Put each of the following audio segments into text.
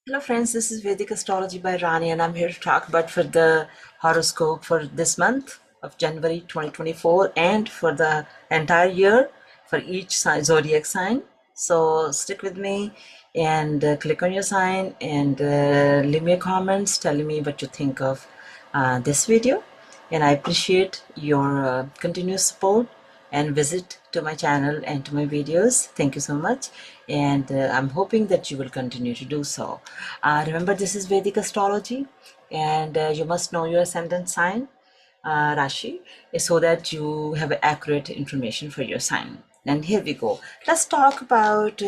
Hello friends, this is Vedic Astrology by Rani and I'm here to talk about for the horoscope for this month of January 2024 and for the entire year for each zodiac sign. So stick with me and click on your sign and leave me comments telling me what you think of this video, and I appreciate your continuous support and visit to my channel and to my videos. Thank you so much, and I'm hoping that you will continue to do so. Remember, this is Vedic astrology, and you must know your ascendant sign, Rashi, so that you have accurate information for your sign. And here we go. Let's talk about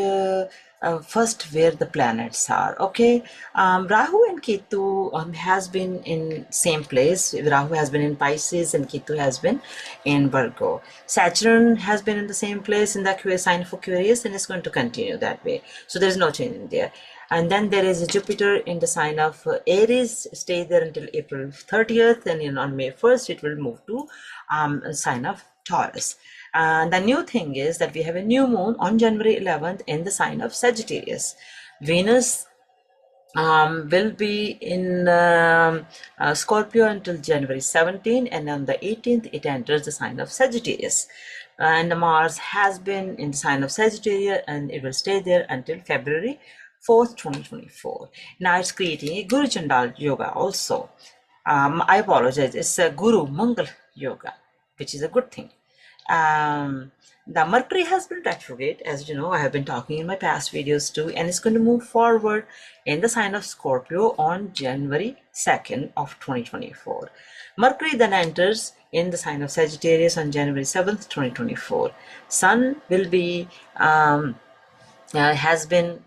first where the planets are. Okay, Rahu and Ketu has been in same place. Rahu has been in Pisces and Ketu has been in Virgo. Saturn has been in the same place in the sign of Aquarius and is going to continue that way. So there is no change in there. And then there is a Jupiter in the sign of Aries, stay there until April 30th, and on May 1st it will move to sign of Taurus. And the new thing is that we have a new moon on January 11th in the sign of Sagittarius. Venus will be in Scorpio until January 17th, and on the 18th it enters the sign of Sagittarius. And Mars has been in the sign of Sagittarius and it will stay there until February 4th, 2024. Now it's creating a Guru Chandal Yoga also. I apologize, it's a Guru Mangal Yoga, which is a good thing. The Mercury has been retrograde, as you know, I have been talking in my past videos too, and it's going to move forward in the sign of Scorpio on January 2nd of 2024. Mercury then enters in the sign of Sagittarius on January 7th, 2024. Sun will be has been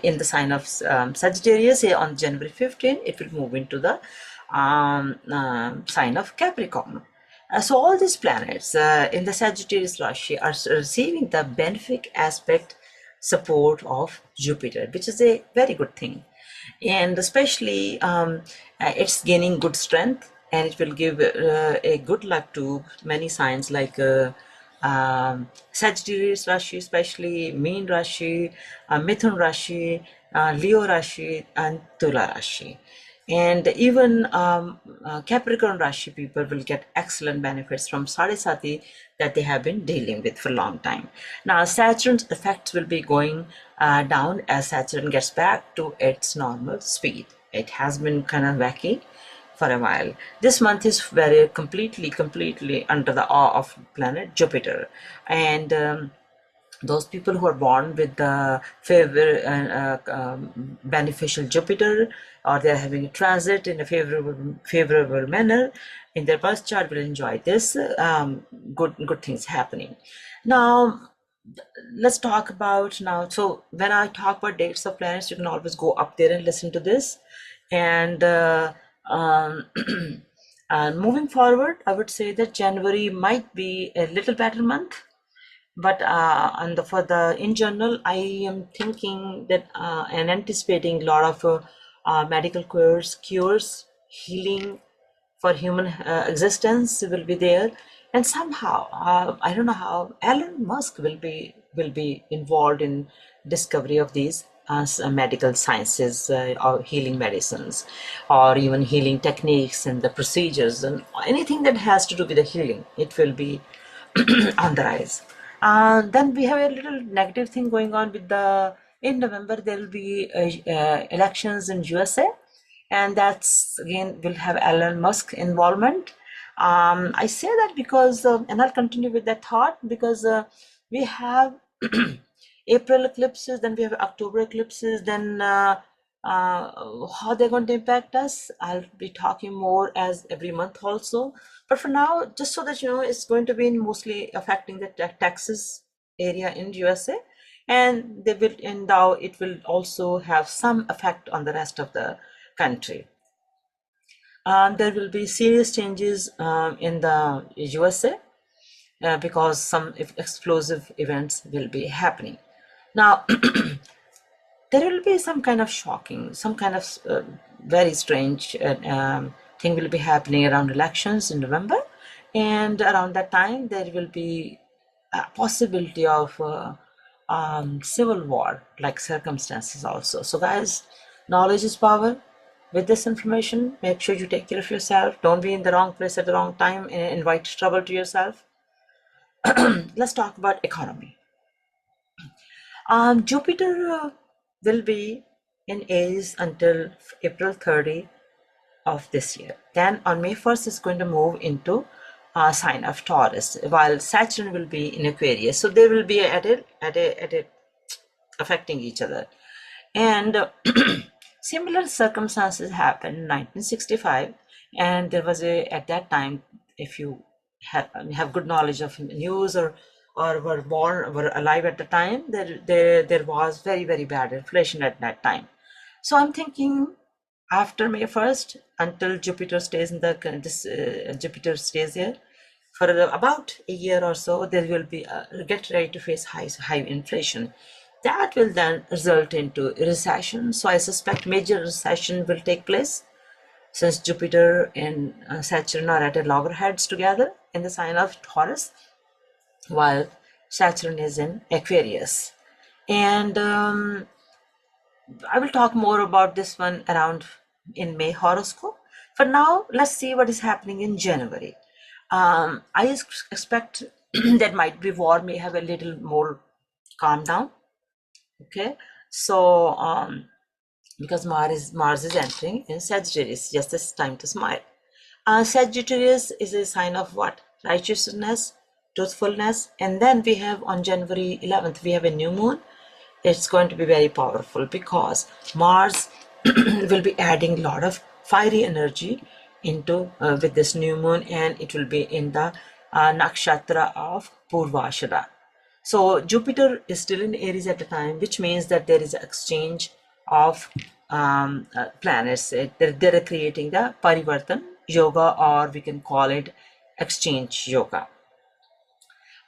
in the sign of Sagittarius on January 15th. It will move into the sign of Capricorn. So all these planets in the Sagittarius Rashi are receiving the benefic aspect support of Jupiter, which is a very good thing. And especially it's gaining good strength, and it will give a good luck to many signs like Sagittarius Rashi, especially Meen Rashi, Mithun Rashi, Leo Rashi, and Tula Rashi. And even Capricorn Rashi people will get excellent benefits from Sadhisati that they have been dealing with for a long time. Now, Saturn's effects will be going down as Saturn gets back to its normal speed. It has been kind of wacky for a while. This month is very completely under the awe of planet Jupiter, and those people who are born with the beneficial Jupiter, or they are having a transit in a favorable manner in their birth chart, will enjoy this good things happening. Now let's talk about now. So when I talk about dates of planets, you can always go up there and listen to this. And um, and moving forward, I would say that January might be a little better month, but for the in general, I am thinking that and anticipating a lot of medical cures, healing for human existence will be there, and somehow I don't know how Elon Musk will be involved in discovery of these medical sciences or healing medicines, or even healing techniques and the procedures and anything that has to do with the healing. It will be on the rise. Then we have a little negative thing going on with in November there will be elections in USA, and that's again will have Elon Musk involvement. I say that because, and I'll continue with that thought, because we have April eclipses, then we have October eclipses, then how they're going to impact us, I'll be talking more as every month also. But for now, just so that you know, it's going to be mostly affecting the Texas area in USA, and they will, and now it will also have some effect on the rest of the country. There will be serious changes in the USA because some explosive events will be happening. Now, there will be some kind of shocking, some kind of very strange thing will be happening around elections in November, and around that time there will be a possibility of civil war like circumstances also. So guys, knowledge is power. With this information, make sure you take care of yourself. Don't be in the wrong place at the wrong time and invite trouble to yourself. Let's talk about economy. Jupiter will be in Aries until April 30 of this year. Then on May 1st, it's going to move into sign of Taurus, while Saturn will be in Aquarius. So they will be at it affecting each other. And similar circumstances happened in 1965, and there was at that time, if you have good knowledge of news or were alive at the time, there was very bad inflation at that time. So I'm thinking after May 1st, until Jupiter stays in Jupiter stays here for about a year or so, there will be get ready to face high inflation. That will then result into a recession. So I suspect major recession will take place, since Jupiter and Saturn are at a loggerheads together in the sign of Taurus, while Saturn is in Aquarius. And I will talk more about this one around in May horoscope. For now, let's see what is happening in January. I expect that might be war may have a little more calm down. Okay, so because Mars is entering in Sagittarius, just this time to smile. Sagittarius is a sign of what? Righteousness, truthfulness, and then we have on January 11th we have a new moon. It's going to be very powerful because Mars will be adding a lot of fiery energy into with this new moon, and it will be in the nakshatra of Purvashada. So Jupiter is still in Aries at the time, which means that there is an exchange of planets. They're creating the Parivartan yoga, or we can call it exchange yoga.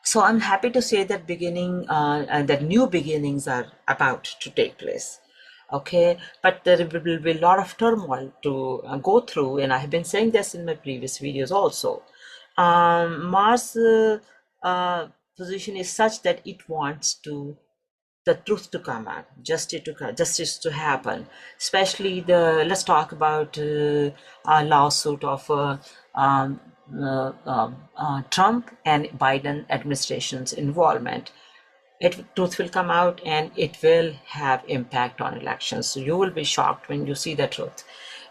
So I'm happy to say that and that new beginnings are about to take place. Okay, but there will be a lot of turmoil to go through, and I have been saying this in my previous videos also. Mars position is such that it wants the truth to come out, justice to happen. Especially let's talk about a lawsuit of Trump and Biden administration's involvement. Truth will come out, and it will have impact on elections. So you will be shocked when you see the truth.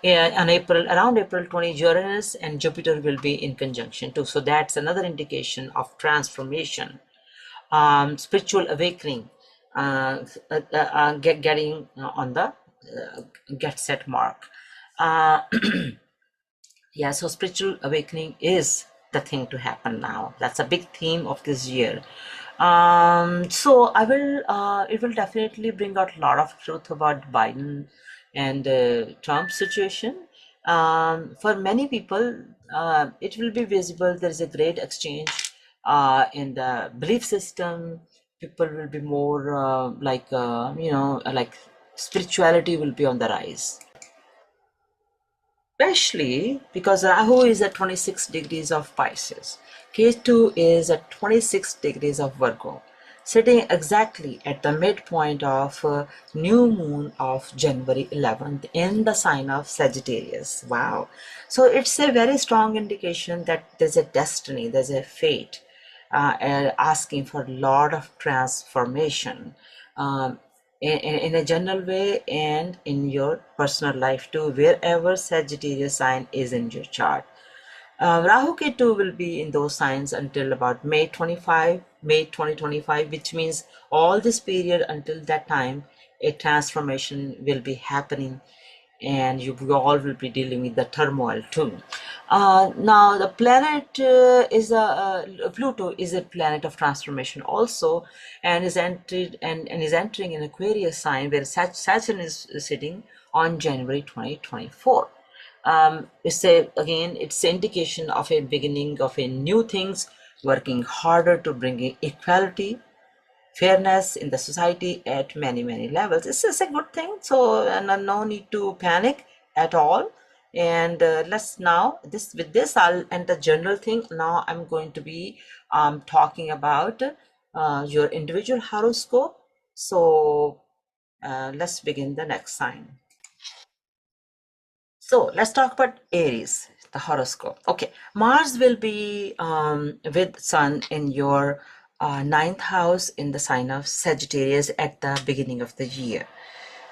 Around April 20, Uranus and Jupiter will be in conjunction too. So that's another indication of transformation, spiritual awakening, getting on the get set mark. Yeah, so spiritual awakening is the thing to happen now. That's a big theme of this year. So it will definitely bring out a lot of truth about Biden and Trump situation. For many people, it will be visible. There is a great exchange in the belief system. People will be more like spirituality will be on the rise. Especially because Rahu is at 26 degrees of Pisces. Ketu is at 26 degrees of Virgo, sitting exactly at the midpoint of new moon of January 11th in the sign of Sagittarius. Wow. So it's a very strong indication that there's a destiny, there's a fate asking for a lot of transformation. In a general way and in your personal life too, wherever Sagittarius sign is in your chart. Rahu Ketu will be in those signs until about May 2025, which means all this period until that time, a transformation will be happening, and you all will be dealing with the turmoil too. Now the planet Pluto is a planet of transformation also, and is entering an Aquarius sign where Saturn is sitting on January 2024. It's an indication of a beginning of a new things, working harder to bring equality, fairness in the society at many levels. This is a good thing, so no need to panic at all. And let's now with this I'll end the general thing. Now I'm going to be talking about your individual horoscope So let's begin the next sign. So let's talk about Aries, the horoscope. Okay, Mars will be with Sun in your ninth house in the sign of Sagittarius at the beginning of the year.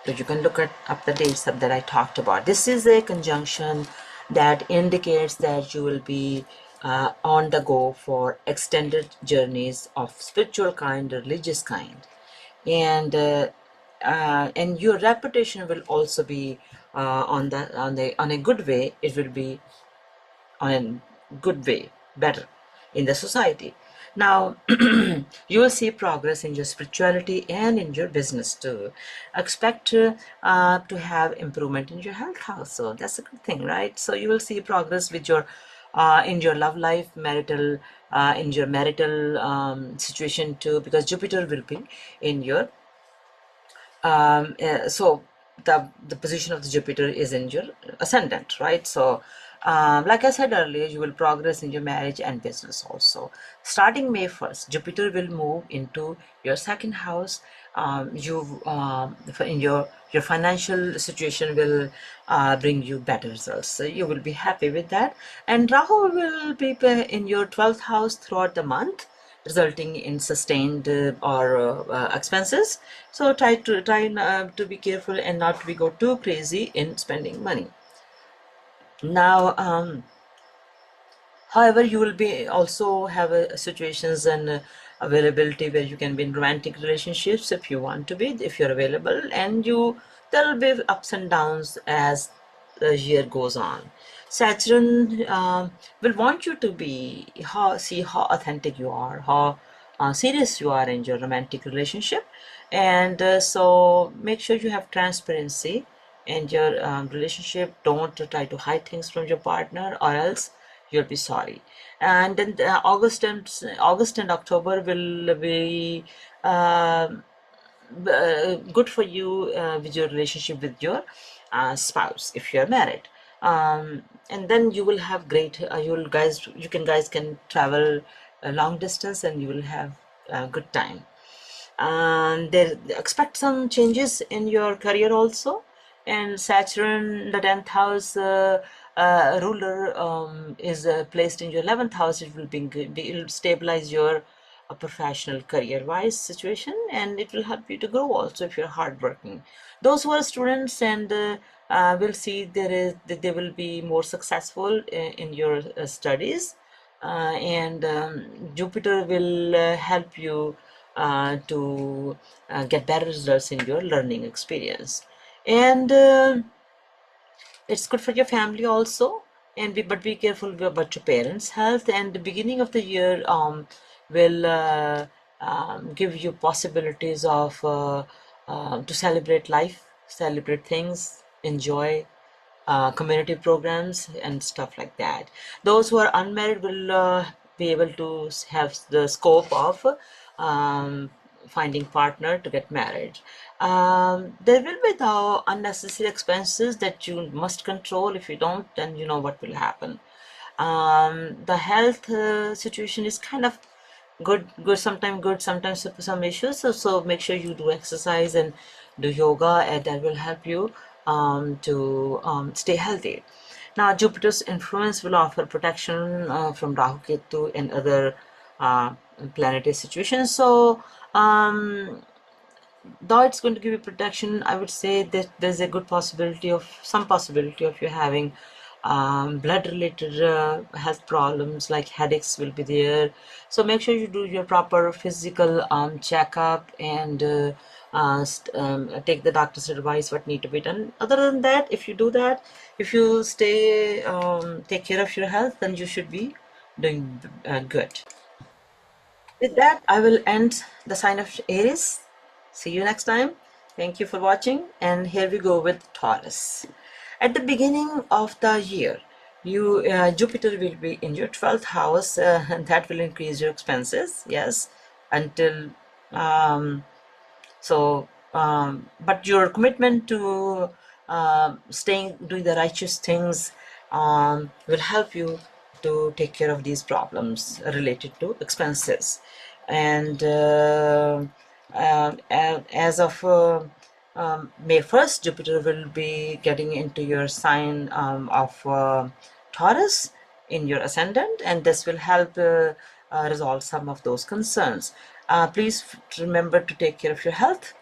So you can look at up the dates that I talked about. This is a conjunction that indicates that you will be on the go for extended journeys of spiritual kind, religious kind, and your reputation will also be on a good way. It will be on a good way, better in the society. Now, you will see progress in your spirituality and in your business too. Expect to have improvement in your health house. So that's a good thing, right? So you will see progress with your in your love life, marital, in your marital situation too, because Jupiter will be in your so the position of the Jupiter is in your ascendant, right? So like I said earlier, you will progress in your marriage and business also. Starting May 1st, Jupiter will move into your second house. In your financial situation will bring you better results. So you will be happy with that. And Rahu will be in your 12th house throughout the month, resulting in sustained or expenses. So try to be careful and not to be go too crazy in spending money. Now, however, you will be also have situations and availability where you can be in romantic relationships if you want to be, if you're available, and there will be ups and downs as the year goes on. Saturn will want you to see how authentic you are, how serious you are in your romantic relationship, and so make sure you have transparency in your relationship. Don't try to hide things from your partner, or else you'll be sorry. And then August and October will be good for you with your relationship with your spouse if you're married. And then you will have great you guys can travel a long distance, and you will have a good time. And they expect some changes in your career also. And Saturn, the 10th house ruler, is placed in your 11th house. It will it will stabilize your professional career wise situation, and it will help you to grow also if you're hardworking. Those who are students and will see that they will be more successful in your studies, and Jupiter will help you to get better results in your learning experience. And it's good for your family also. And but be careful about your parents' health. And the beginning of the year will give you possibilities of to celebrate life, celebrate things, enjoy community programs and stuff like that. Those who are unmarried will be able to have the scope of finding partner to get married. There will be the unnecessary expenses that you must control. If you don't, then you know what will happen. The health situation is kind of good sometimes some issues. So make sure you do exercise and do yoga, and that will help you to stay healthy. Now, Jupiter's influence will offer protection from Rahu Ketu and other uh, planetary situations. So though it's going to give you protection, I would say that there's a good possibility of you having blood related health problems like headaches will be there. So make sure you do your proper physical checkup, and take the doctor's advice what need to be done. Other than that, if you do that, if you stay take care of your health, then you should be doing good. With that, I will end the sign of Aries. See you next time. Thank you for watching. And here we go with Taurus. At the beginning of the year, Jupiter will be in your 12th house, and that will increase your expenses. Yes, until but your commitment to doing the righteous things will help you to take care of these problems related to expenses. And As of May 1st, Jupiter will be getting into your sign of Taurus in your ascendant, and this will help resolve some of those concerns. Please remember to take care of your health.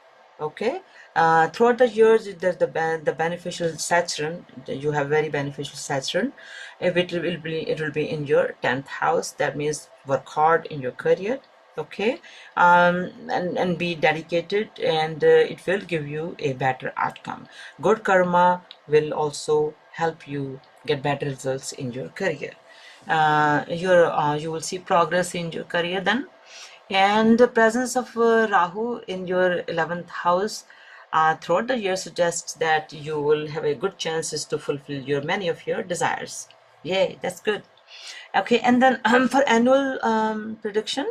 Okay. Throughout the years, the beneficial Saturn. You have very beneficial Saturn. If it will be in your 10th house. That means work hard in your career. Okay. And be dedicated, and it will give you a better outcome. Good karma will also help you get better results in your career. You will see progress in your career then. And the presence of Rahu in your 11th house throughout the year suggests that you will have a good chances to fulfill many of your desires. Yay, that's good. Okay, and then for annual prediction,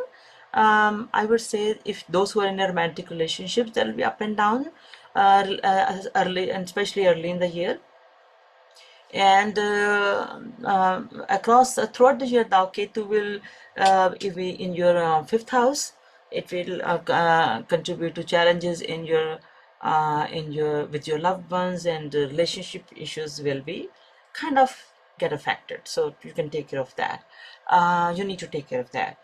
I would say if those who are in a romantic relationships, they'll be up and down early, and especially early in the year. And across throughout the year, now Ketu will if we in your fifth house. It will contribute to challenges in your with your loved ones, and relationship issues will be kind of get affected, so you can take care of that. You need to take care of that.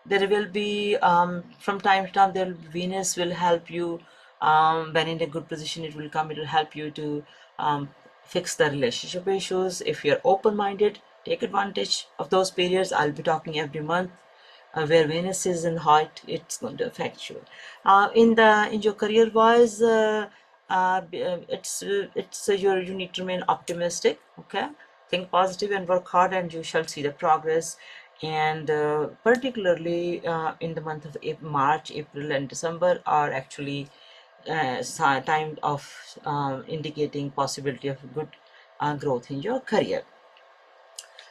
There will be from time to time, Venus will help you. When in a good position, it will come, it will help you to fix the relationship issues. If you're open-minded, take advantage of those periods. I'll be talking every month where Venus is in height, it's going to affect you. In your career wise, you need to remain optimistic. Okay, think positive and work hard, and you shall see the progress. And particularly in the month of March, April, and December are actually time of indicating possibility of good growth in your career.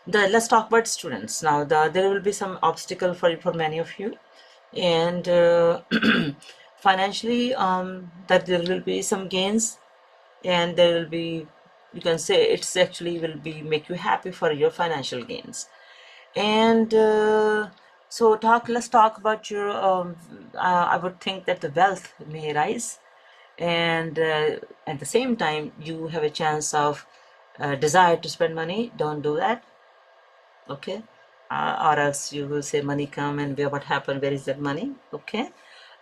Let's talk about students now. There will be some obstacle for many of you, and financially, that there will be some gains, and there will be, you can say it's actually will be make you happy for your financial gains. And let's talk about your I would think that the wealth may rise, and at the same time you have a chance of desire to spend money. Don't do that. Okay. Or else you will say money come, and what happened, where is that money? Okay.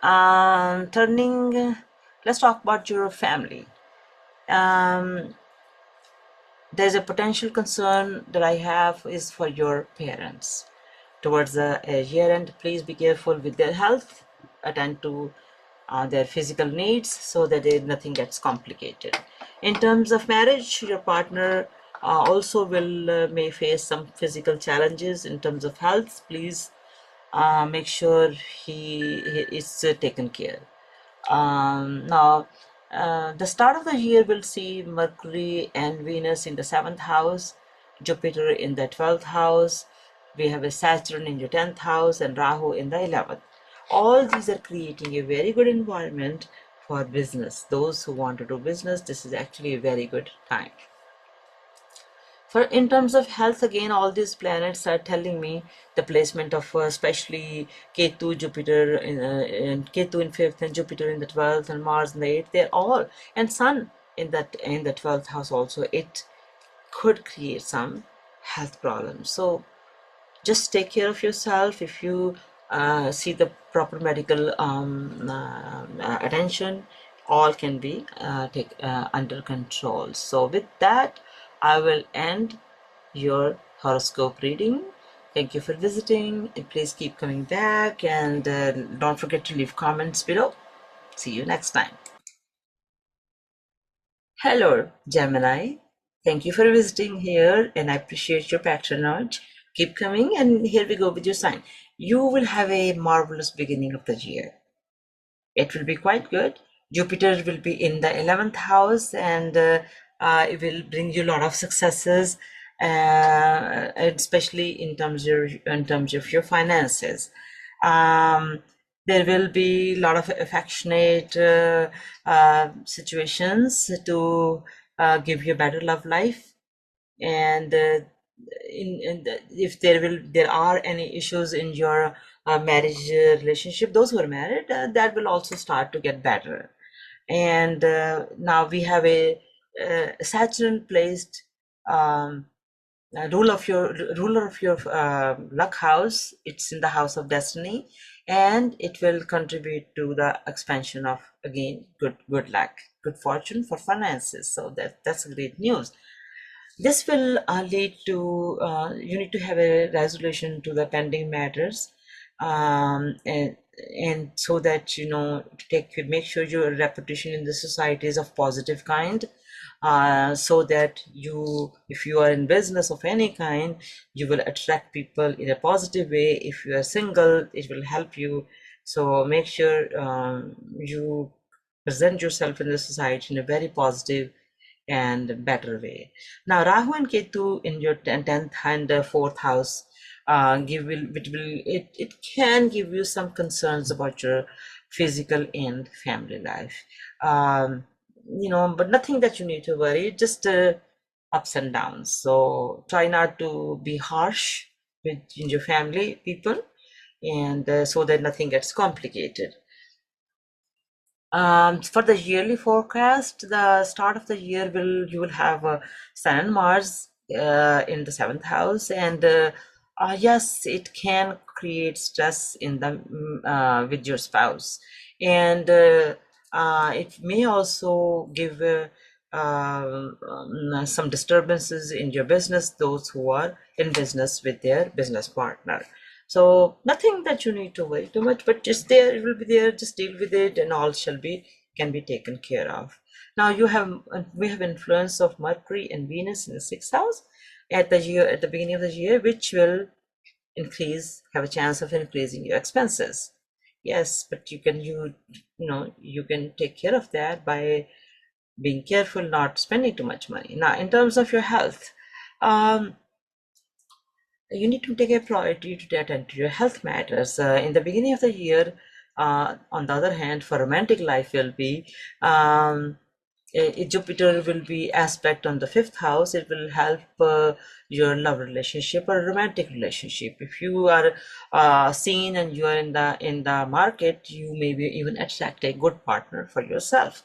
Turning Let's talk about your family. There's a potential concern that I have is for your parents. Towards the year end, please be careful with their health. Attend to their physical needs so that nothing gets complicated. In terms of marriage, your partner also may face some physical challenges in terms of health. Please make sure he is taken care. Now, the start of the year will see Mercury and Venus in the 7th house, Jupiter in the 12th house. We have a Saturn in your 10th house, and Rahu in the 11th. All these are creating a very good environment for business. Those who want to do business, this is actually a very good time. For in terms of health, again, all these planets are telling me the placement of especially Ketu, Jupiter, and Ketu in 5th, and Jupiter in the 12th, and Mars in the 8th. They're all, and Sun in the 12th house also. It could create some health problems. So just take care of yourself. If you see the proper medical attention, all can be under control. So with that, I will end your horoscope reading. Thank you for visiting. Please keep coming back, and don't forget to leave comments below. See you next time. Hello, Gemini. Thank you for visiting here, and I appreciate your patronage. Keep coming, and here we go with your sign. You will have a marvelous beginning of the year. It will be quite good. Jupiter will be in the 11th house, and it will bring you a lot of successes, especially in terms of your finances. There will be a lot of affectionate situations to give you a better love life. And if there are any issues in your marriage relationship, those who are married, that will also start to get better. And now we have a Saturn placed um, ruler of your luck house. It's in the house of destiny, and it will contribute to the expansion of, again, good luck, good fortune for finances. So that's great news. This will lead to you need to have a resolution to the pending matters, and so that make sure your reputation in the society is of positive kind, so that if you are in business of any kind, you will attract people in a positive way. If you are single, it will help you. So make sure you present yourself in the society in a very positive and better way. Now, Rahu and Ketu in your 10th and 4th house it can give you some concerns about your physical and family life. But nothing that you need to worry, just ups and downs. So try not to be harsh with your family people, and so that nothing gets complicated. For the yearly forecast, the start of the year you will have Sun and Mars in the 7th house, and yes, it can create stress in the with your spouse, and it may also give some disturbances in your business. Those who are in business with their business partner. So nothing that you need to worry too much, but just there, it will be there. Just deal with it, and all can be taken care of. Now we have influence of Mercury and Venus in the 6th house at the beginning of the year, which will have a chance of increasing your expenses. Yes, but you can take care of that by being careful, not spending too much money. Now, in terms of your health, um, you need to take a priority to attend to your health matters. In the beginning of the year, on the other hand, for romantic life will be Jupiter will be aspect on the 5th house. It will help your love relationship or romantic relationship. If you are seen and you are in the market, you may be even attract a good partner for yourself.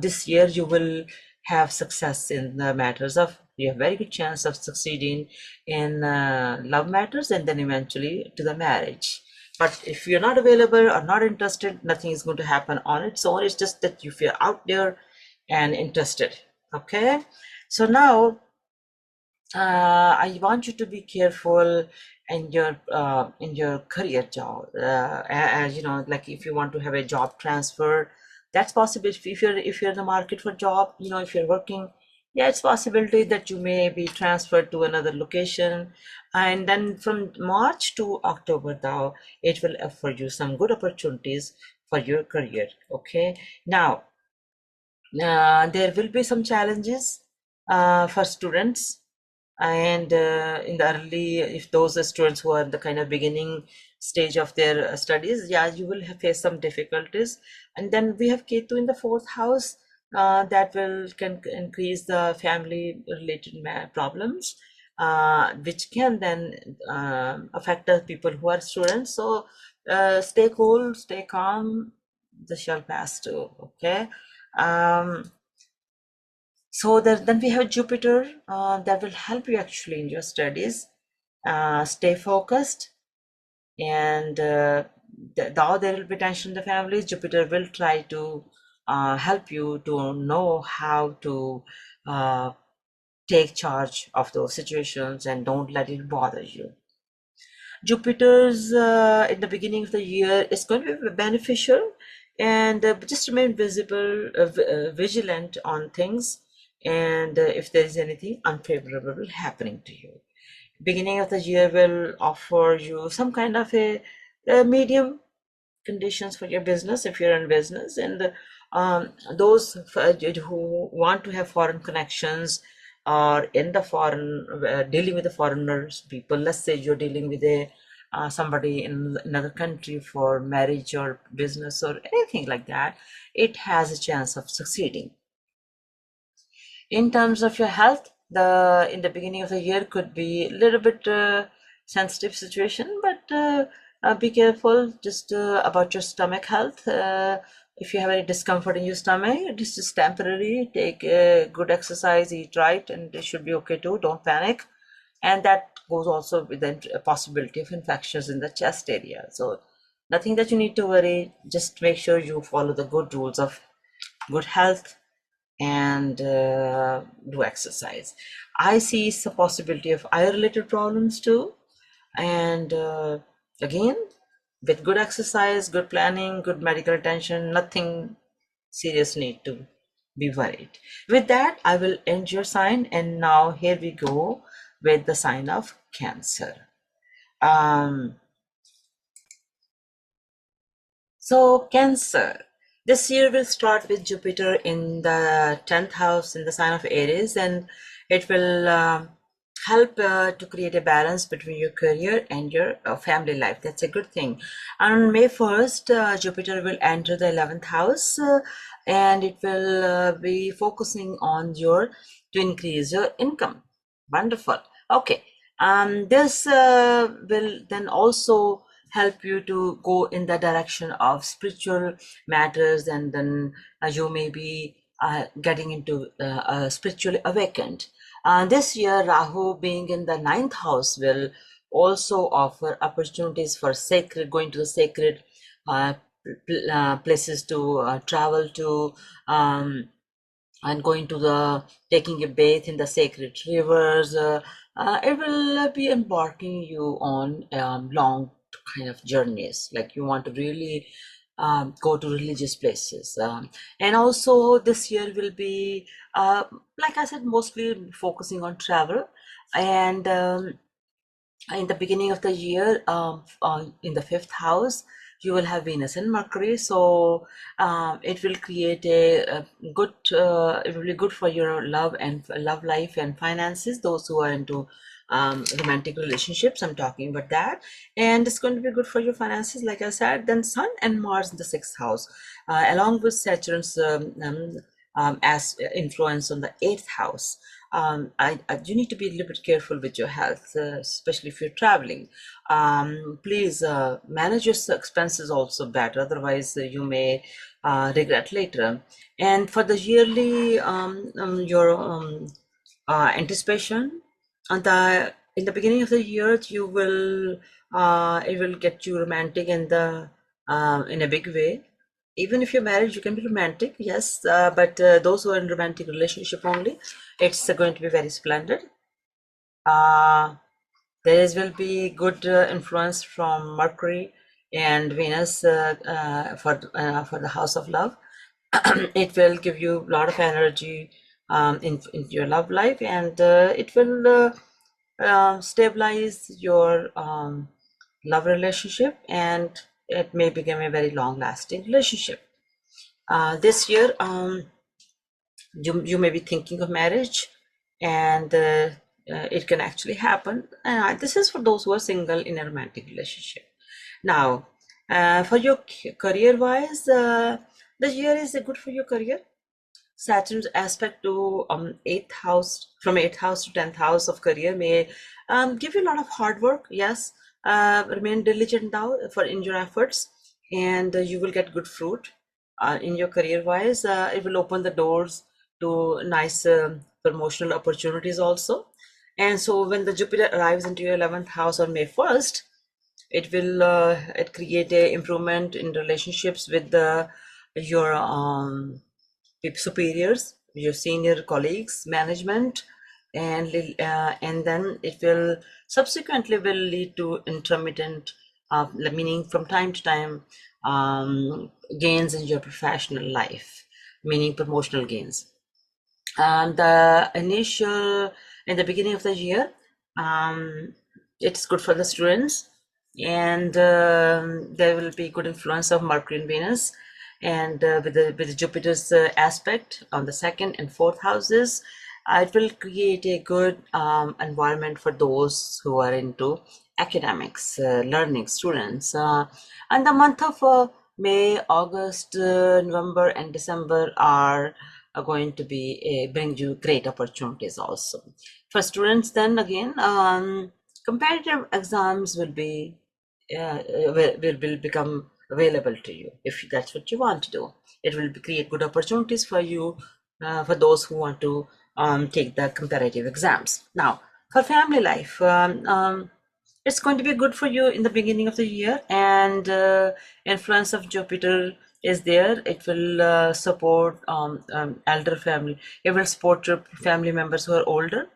This year you will have success in the matters of, you have very good chance of succeeding in love matters, and then eventually to the marriage. But if you're not available or not interested, nothing is going to happen on its own. It's just that if you're out there and interested. Okay, so now I want you to be careful in your career job. As you know, like if you want to have a job transfer, that's possible. If you're in the market for job, if you're working, yeah, it's possibility that you may be transferred to another location, and then from March to October, now it will offer you some good opportunities for your career. Okay, now there will be some challenges for students, and in the early, if those are students who are in the kind of beginning stage of their studies, yeah, you will face some difficulties. And then we have Ketu in the 4th house, that can increase the family related problems, which can then affect the people who are students. So stay cool, stay calm, this shall pass too. Okay. um, so then we have Jupiter that will help you actually in your studies. Stay focused, and though there will be tension in the family, Jupiter will try to help you to know how to take charge of those situations and don't let it bother you. Jupiter's in the beginning of the year is going to be beneficial, and just remain vigilant on things, and if there is anything unfavorable happening to you. Beginning of the year will offer you some kind of a medium conditions for your business if you're in business, and those who want to have foreign connections or in the foreign dealing with the foreigners people. Let's say you're dealing with a somebody in another country for marriage or business or anything like that, it has a chance of succeeding. In terms of your health, the in the beginning of the year could be a little bit sensitive situation, but be careful just about your stomach health. If you have any discomfort in your stomach, this is temporary. Take good exercise, eat right, and it should be okay too. Don't panic. And that goes also with the possibility of infections in the chest area. So nothing that you need to worry. Just make sure you follow the good rules of good health and do exercise. I see the possibility of eye related problems too. And again, with good exercise, good planning, good medical attention, nothing serious need to be worried. With that, I will end your sign. And now here we go with the sign of Cancer. Um, So, Cancer. This year will start with Jupiter in the 10th house in the sign of Aries, and it will help to create a balance between your career and your family life. That's a good thing. On May 1st, Jupiter will enter the 11th house, and it will be focusing on your to increase your income. Wonderful. Okay. This will then also help you to go in the direction of spiritual matters, and then you may be getting into spiritually awakened. This year, Rahu being in the 9th house will also offer opportunities for sacred, going to the sacred places to travel to, and going to the taking a bath in the sacred rivers. It will be embarking you on long kind of journeys, like you want to really go to religious places. And also this year will be, like I said, mostly focusing on travel. And in the beginning of the year, in the 5th house, you will have Venus and Mercury. So it will create a good, it will be good for your love and love life and finances. Those who are into romantic relationships, I'm talking about that. And it's going to be good for your finances, like I said. Then Sun and Mars in the 6th house, along with Saturn's as influence on the 8th house. You need to be a little bit careful with your health, especially if you're traveling. Please manage your expenses also better, otherwise you may regret later. And for the yearly your anticipation, and in the beginning of the year, you will it will get you romantic in a big way. Even if you're married, you can be romantic, yes, but those who are in romantic relationship only, it's going to be very splendid. Uh, will be good influence from Mercury and Venus for the house of love. It will give you a lot of energy in your love life, and it will stabilize your love relationship, and it may become a very long-lasting relationship. This year, you may be thinking of marriage, and it can actually happen. This is for those who are single in a romantic relationship. Now, for your career wise, the year is good for your career. Saturn's aspect to 8th house, from 8th house to 10th house of career, may give you a lot of hard work. Yes, remain diligent now for in your efforts, and you will get good fruit in your career wise. It will open the doors to nice promotional opportunities also. And so when the Jupiter arrives into your 11th house on May 1st, it will it create a improvement in relationships with your superiors, your senior colleagues, management, and then it will subsequently will lead to intermittent, meaning from time to time, gains in your professional life, meaning promotional gains. And the initial in the beginning of the year, it's good for the students, and there will be good influence of Mercury and Venus, and with Jupiter's aspect on the 2nd and 4th houses, it will create a good environment for those who are into academics, learning students. And the month of May, August, November, and December are going to be bring you great opportunities also for students. Then again, Competitive exams will be will become available to you if that's what you want to do. It will create good opportunities for you, for those who want to take the competitive exams. Now, for family life, it's going to be good for you in the beginning of the year, and influence of Jupiter is there. It will support elder family. It will support your family members who are older.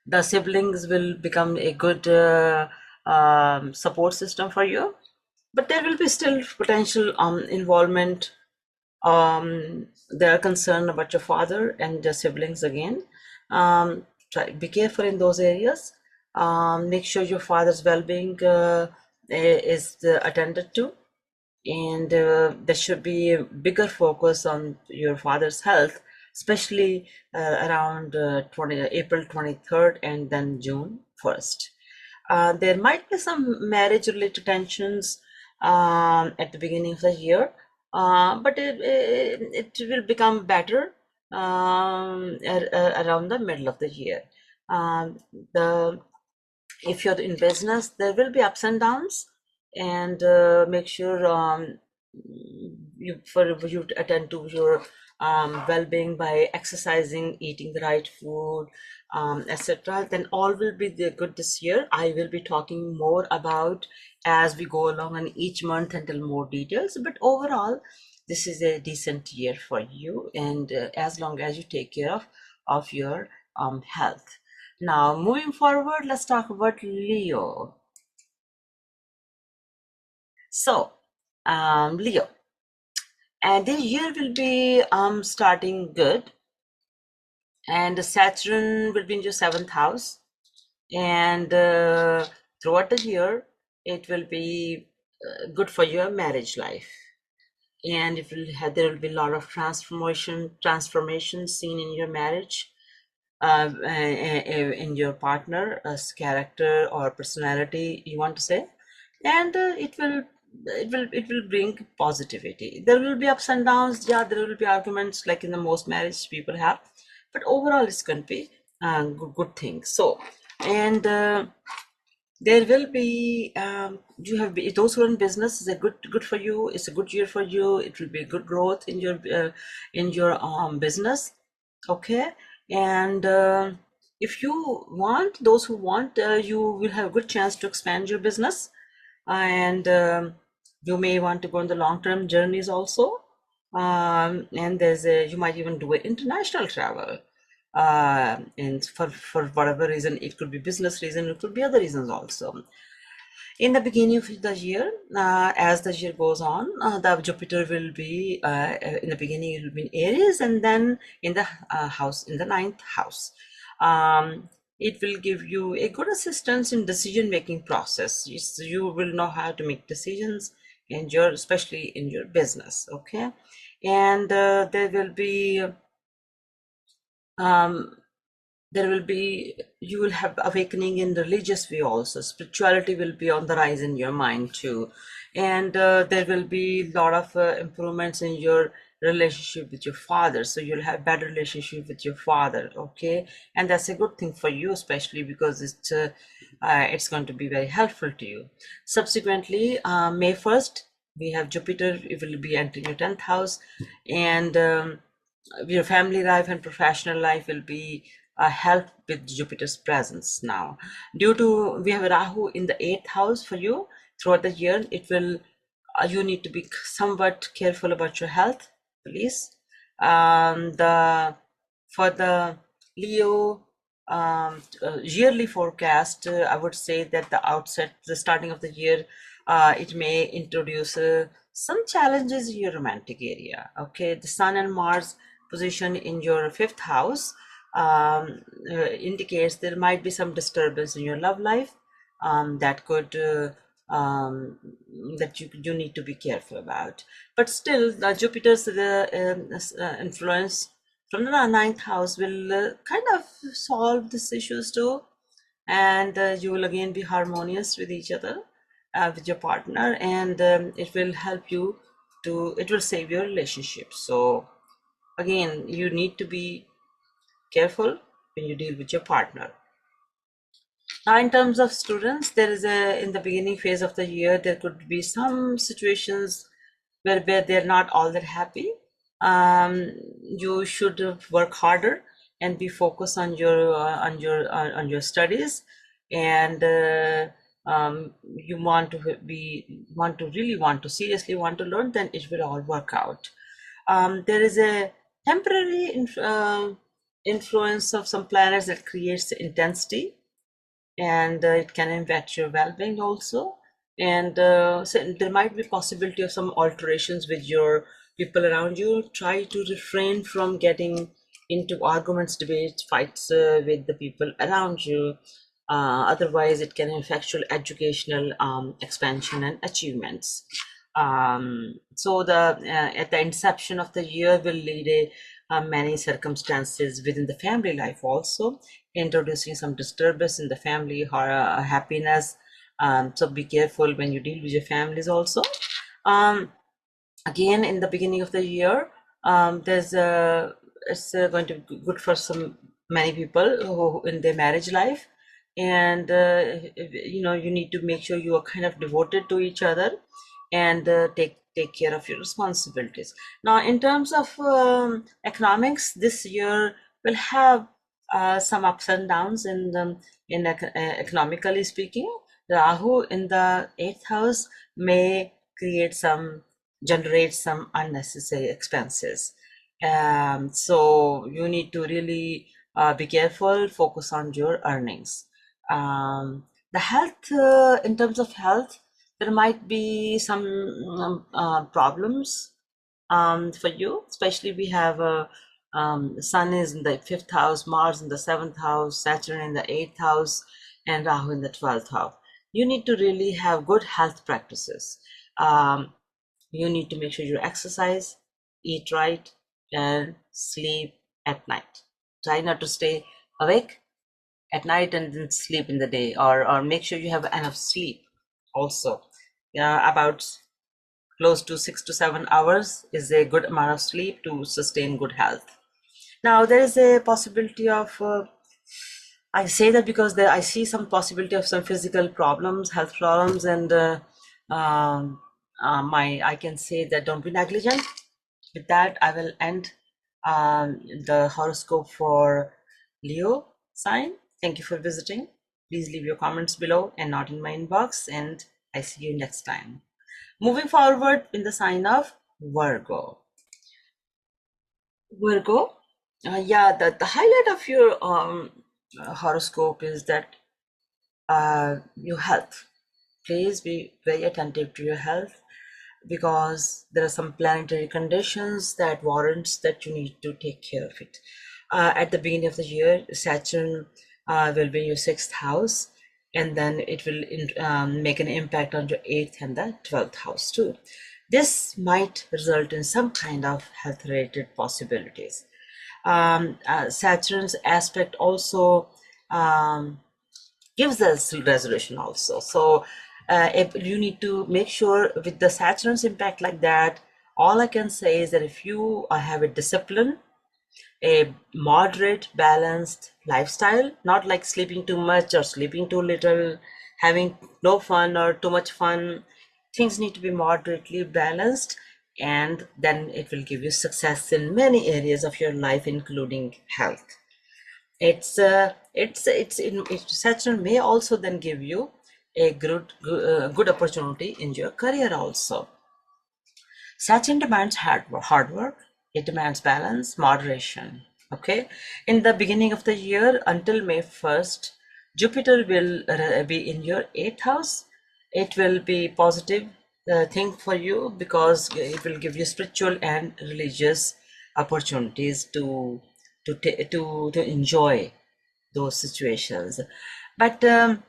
The siblings will become a good support system for you, but there will be still potential involvement. They are concerned about your father and your siblings again. Be careful in those areas. Make sure your father's well-being is attended to, and there should be a bigger focus on your father's health, especially around 20, April 23rd and then June 1st. There might be some marriage related tensions at the beginning of the year, but it will become better around the middle of the year. The If you're in business, there will be ups and downs, and make sure you attend to your well-being by exercising, eating the right food, etc. Then all will be good this year. I will be talking more about as we go along in each month until more details. But overall, this is a decent year for you, and as long as you take care of your health. Now, moving forward, let's talk about Leo. So, Leo, and this year will be starting good, and Saturn will be in your seventh house, and throughout the year, it will be good for your marriage life, and there will be a lot of transformation seen in your marriage, in your partner's character or personality, you want to say, and it will bring positivity. There will be ups and downs. Yeah, there will be arguments like in the most marriage people have, but overall it's going to be good thing. So, and there will be those who are in business, is a good for you. It's a good year for you. It will be good growth in your business. Okay, and if you want, those who want, you will have a good chance to expand your business, and you may want to go on the long-term journeys also, and you might even do an international travel, and for whatever reason. It could be business reason, it could be other reasons also. In the beginning of the year, as the year goes on, the Jupiter will be in the beginning, it will be in Aries, and then in the ninth house. It will give you a good assistance in decision making process. You will know how to make decisions especially in your business. Okay, and um, you will have awakening in religious way also. Spirituality will be on the rise in your mind too, and there will be a lot of improvements in your relationship with your father, so you'll have better relationship with your father. Okay, and that's a good thing for you, especially because it's going to be very helpful to you. Subsequently, May 1st, we have Jupiter. It will be entering your 10th house, and your family life and professional life will be helped with Jupiter's presence now. Due to we have Rahu in the 8th house for you throughout the year, you need to be somewhat careful about your health, please. The For the Leo yearly forecast, I would say that the starting of the year, it may introduce some challenges in your romantic area. Okay, the Sun and Mars position in your 5th house indicates there might be some disturbance in your love life, that could that you need to be careful about. But still, Jupiter's influence from the ninth house will kind of solve these issues too, and you will again be harmonious with each other, with your partner, and it will help you it will save your relationship. So again, you need to be careful when you deal with your partner. In terms of students, there is in the beginning phase of the year, there could be some situations where they're not all that happy. You should work harder and be focused on your studies, and you want to seriously want to learn, then it will all work out. There is a temporary influence of some planets that creates intensity, and it can impact your well-being also. And so there might be possibility of some alterations with your people around you. Try to refrain from getting into arguments, debates, fights with the people around you. Otherwise it can affect your educational expansion and achievements. So the at the inception of the year will lead many circumstances within the family life also, introducing some disturbance in the family or happiness. So be careful when you deal with your families also. Again, in the beginning of the year, there's it's going to be good for some many people who in their marriage life, and you need to make sure you are kind of devoted to each other, and take care of your responsibilities. Now, in terms of economics, this year will have some ups and downs economically speaking. Rahu in the eighth house may generate some unnecessary expenses. So you need to really be careful, focus on your earnings. The health, in terms of health, there might be some problems for you, especially we have Sun is in the fifth house, Mars in the seventh house, Saturn in the eighth house, and Rahu in the 12th house. You need to really have good health practices. You need to make sure you exercise, eat right, and sleep at night. Try not to stay awake at night and then sleep in the day, or make sure you have enough sleep also. About close to 6 to 7 hours is a good amount of sleep to sustain good health. Now, there is a possibility of I say that because I see some possibility of some physical problems, health problems, and I can say that don't be negligent. With that, I will end the horoscope for Leo sign. Thank you for visiting. Please leave your comments below and not in my inbox, and I see you next time. Moving forward in the sign of Virgo. Virgo, yeah, the highlight of your horoscope is that your health. Please be very attentive to your health, because there are some planetary conditions that warrants that you need to take care of it. At the beginning of the year, Saturn will be in your sixth house, and then it will make an impact on your eighth and the 12th house too. This might result in some kind of health related possibilities. Saturn's aspect also gives us resolution also. So if you need to make sure with the Saturn's impact like that, all I can say is that if you have a discipline, a moderate, balanced lifestyle, not like sleeping too much or sleeping too little, having no fun or too much fun. Things need to be moderately balanced, and then it will give you success in many areas of your life, including health. Saturn may also then give you a good opportunity in your career also. Saturn demands hard work. It demands balance, moderation. Okay, in the beginning of the year until May 1st, Jupiter will be in your eighth house. It will be positive thing for you, because it will give you spiritual and religious opportunities to enjoy those situations. But at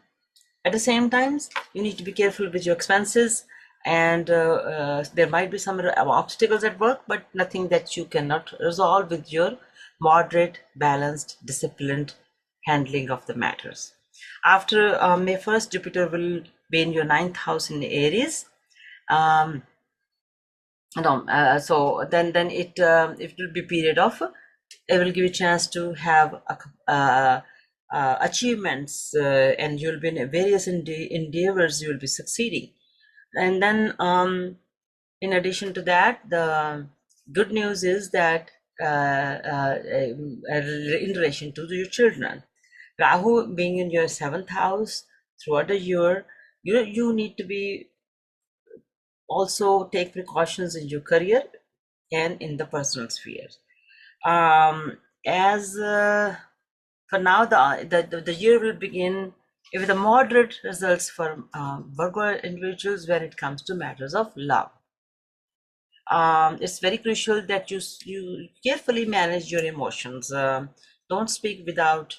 the same time, you need to be careful with your expenses, and there might be some obstacles at work, but nothing that you cannot resolve with your moderate, balanced, disciplined handling of the matters. After May 1st, Jupiter will be in your ninth house in Aries. So then it will be period of, it will give you a chance to have achievements, and you'll be in various endeavors, you'll be succeeding. And then in addition to that, the good news is that in relation to your children, Rahu being in your seventh house throughout the year, you need to be also take precautions in your career and in the personal sphere. As for now, the year will begin with the moderate results for Virgo individuals when it comes to matters of love. It's very crucial that you carefully manage your emotions. Don't speak without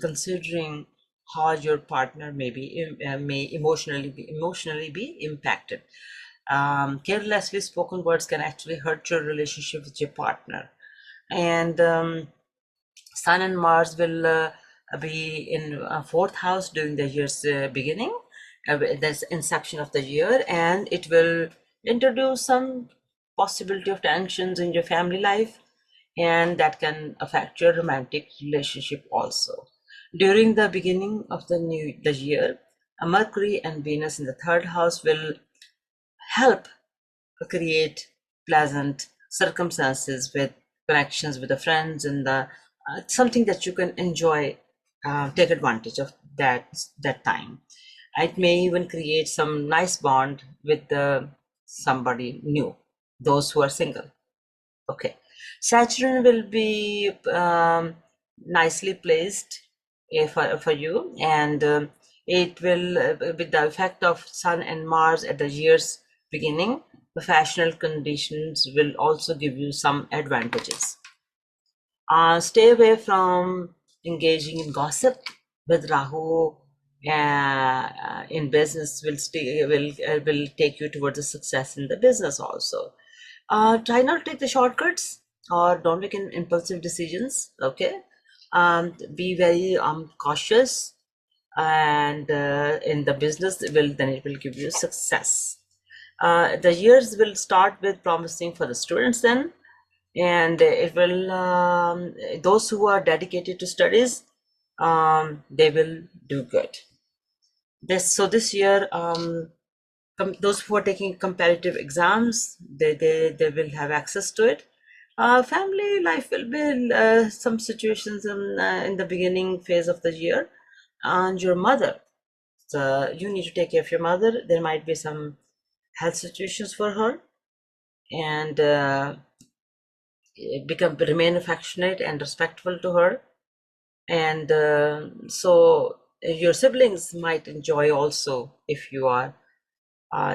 considering how your partner may emotionally be impacted. Carelessly spoken words can actually hurt your relationship with your partner. And Sun and Mars will be in fourth house during the year's beginning, this inception of the year, and it will introduce some possibility of tensions in your family life, and that can affect your romantic relationship also. During the beginning of the year, Mercury and Venus in the third house will help create pleasant circumstances with connections with the friends and the something that you can enjoy, take advantage of that time. It may even create some nice bond with somebody new, those who are single. Okay, Saturn will be nicely placed for you, and it will, with the effect of Sun and Mars at the year's beginning, professional conditions will also give you some advantages. Stay away from engaging in gossip with Rahu. In business will take you towards the success in the business also. Try not to take the shortcuts or don't make impulsive decisions. Okay, be very cautious, and in the business it will give you success. The years will start with promising for the students then, and it will those who are dedicated to studies, they will do good. This year, those who are taking comparative exams, they will have access to it. Family life will be some situations in the beginning phase of the year, and your mother, so you need to take care of your mother. There might be some health situations for her, and remain affectionate and respectful to her. And so your siblings might enjoy also if you are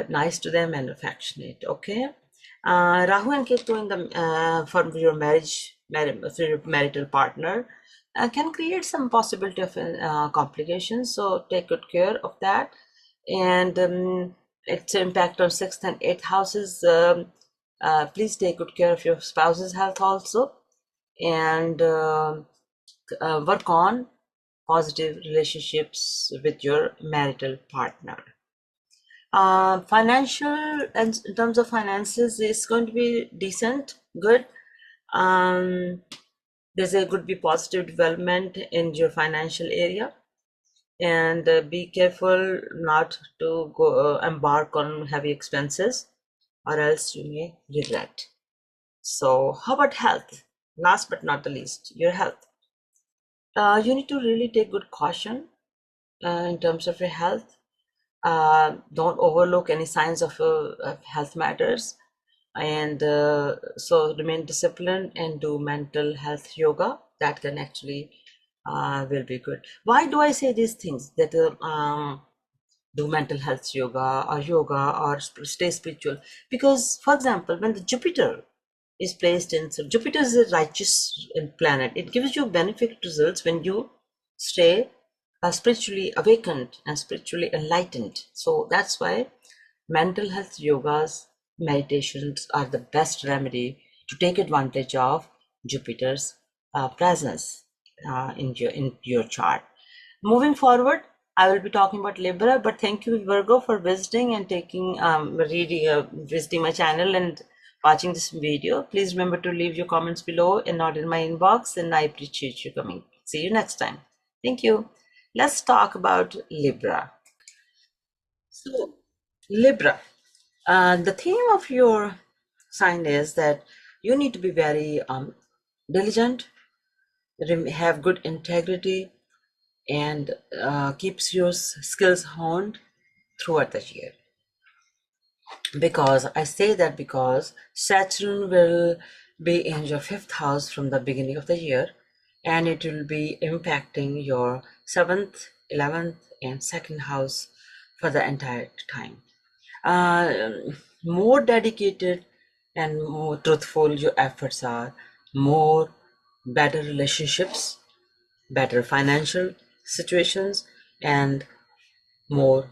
nice to them and affectionate. Okay, Rahu and Ketu in the for your for your marital partner can create some possibility of complications, so take good care of that. And its impact on sixth and eighth houses, please take good care of your spouse's health also, and work on positive relationships with your marital partner. Financial, and in terms of finances, is going to be decent, good. There's a could be positive development in your financial area, and be careful not to go embark on heavy expenses, or else you may regret. So, how about health? Last but not the least, your health. You need to really take good caution in terms of your health. Don't overlook any signs of health matters, and so remain disciplined and do mental health yoga. That can actually will be good. Why do I say these things? That do mental health yoga or stay spiritual? Because, for example, when the Jupiter is placed in, so Jupiter is a righteous planet. It gives you benefit results when you stay spiritually awakened and spiritually enlightened. So that's why mental health yogas, meditations are the best remedy to take advantage of Jupiter's presence in your chart. Moving forward, I will be talking about Libra, but thank you, Virgo, for visiting and visiting my channel and watching this video. Please remember to leave your comments below and not in my inbox, and I appreciate you coming. See you next time. Thank you. Let's talk about Libra. So, Libra, the theme of your sign is that you need to be very diligent, have good integrity, and keeps your skills honed throughout the year. Because I say that because Saturn will be in your fifth house from the beginning of the year, and it will be impacting your seventh, 11th, and second house for the entire time. Uh, More dedicated and more truthful your efforts are, more better relationships, better financial situations, and more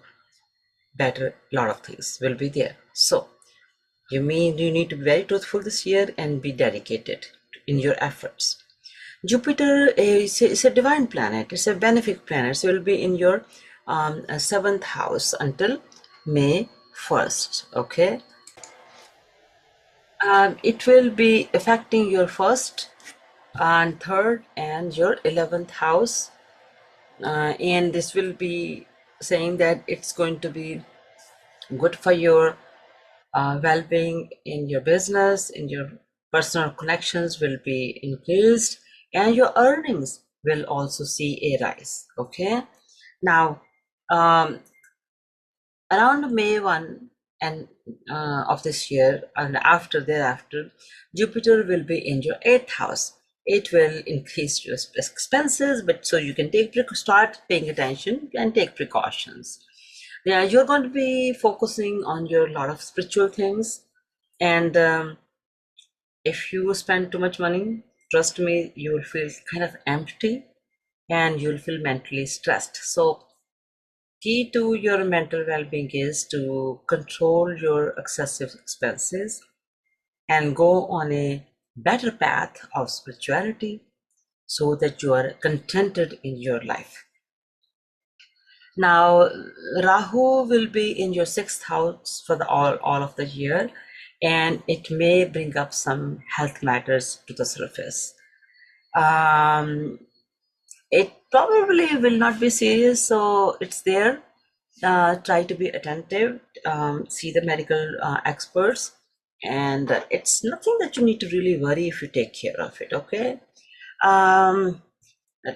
better lot of things will be there. So you mean you need to be very truthful this year and be dedicated in your efforts. Jupiter is a divine planet. It's a benefic planet. So it will be in your seventh house until May 1st. Okay. It will be affecting your first and third and your 11th house. And this will be saying that it's going to be good for your well-being in your business, in your personal connections will be increased, and your earnings will also see a rise. Okay. Now, um, around May 1 and of this year and after thereafter, Jupiter will be in your eighth house. It will increase your expenses, but so you can start paying attention and take precautions. Yeah, you're going to be focusing on your lot of spiritual things, and if you spend too much money, trust me, you will feel kind of empty and you'll feel mentally stressed. So key to your mental well-being is to control your excessive expenses and go on a better path of spirituality so that you are contented in your life. Now, Rahu will be in your sixth house for all of the year, and it may bring up some health matters to the surface. Um, it probably will not be serious, so it's there. Try to be attentive, see the medical experts, and it's nothing that you need to really worry if you take care of it. Okay. Um,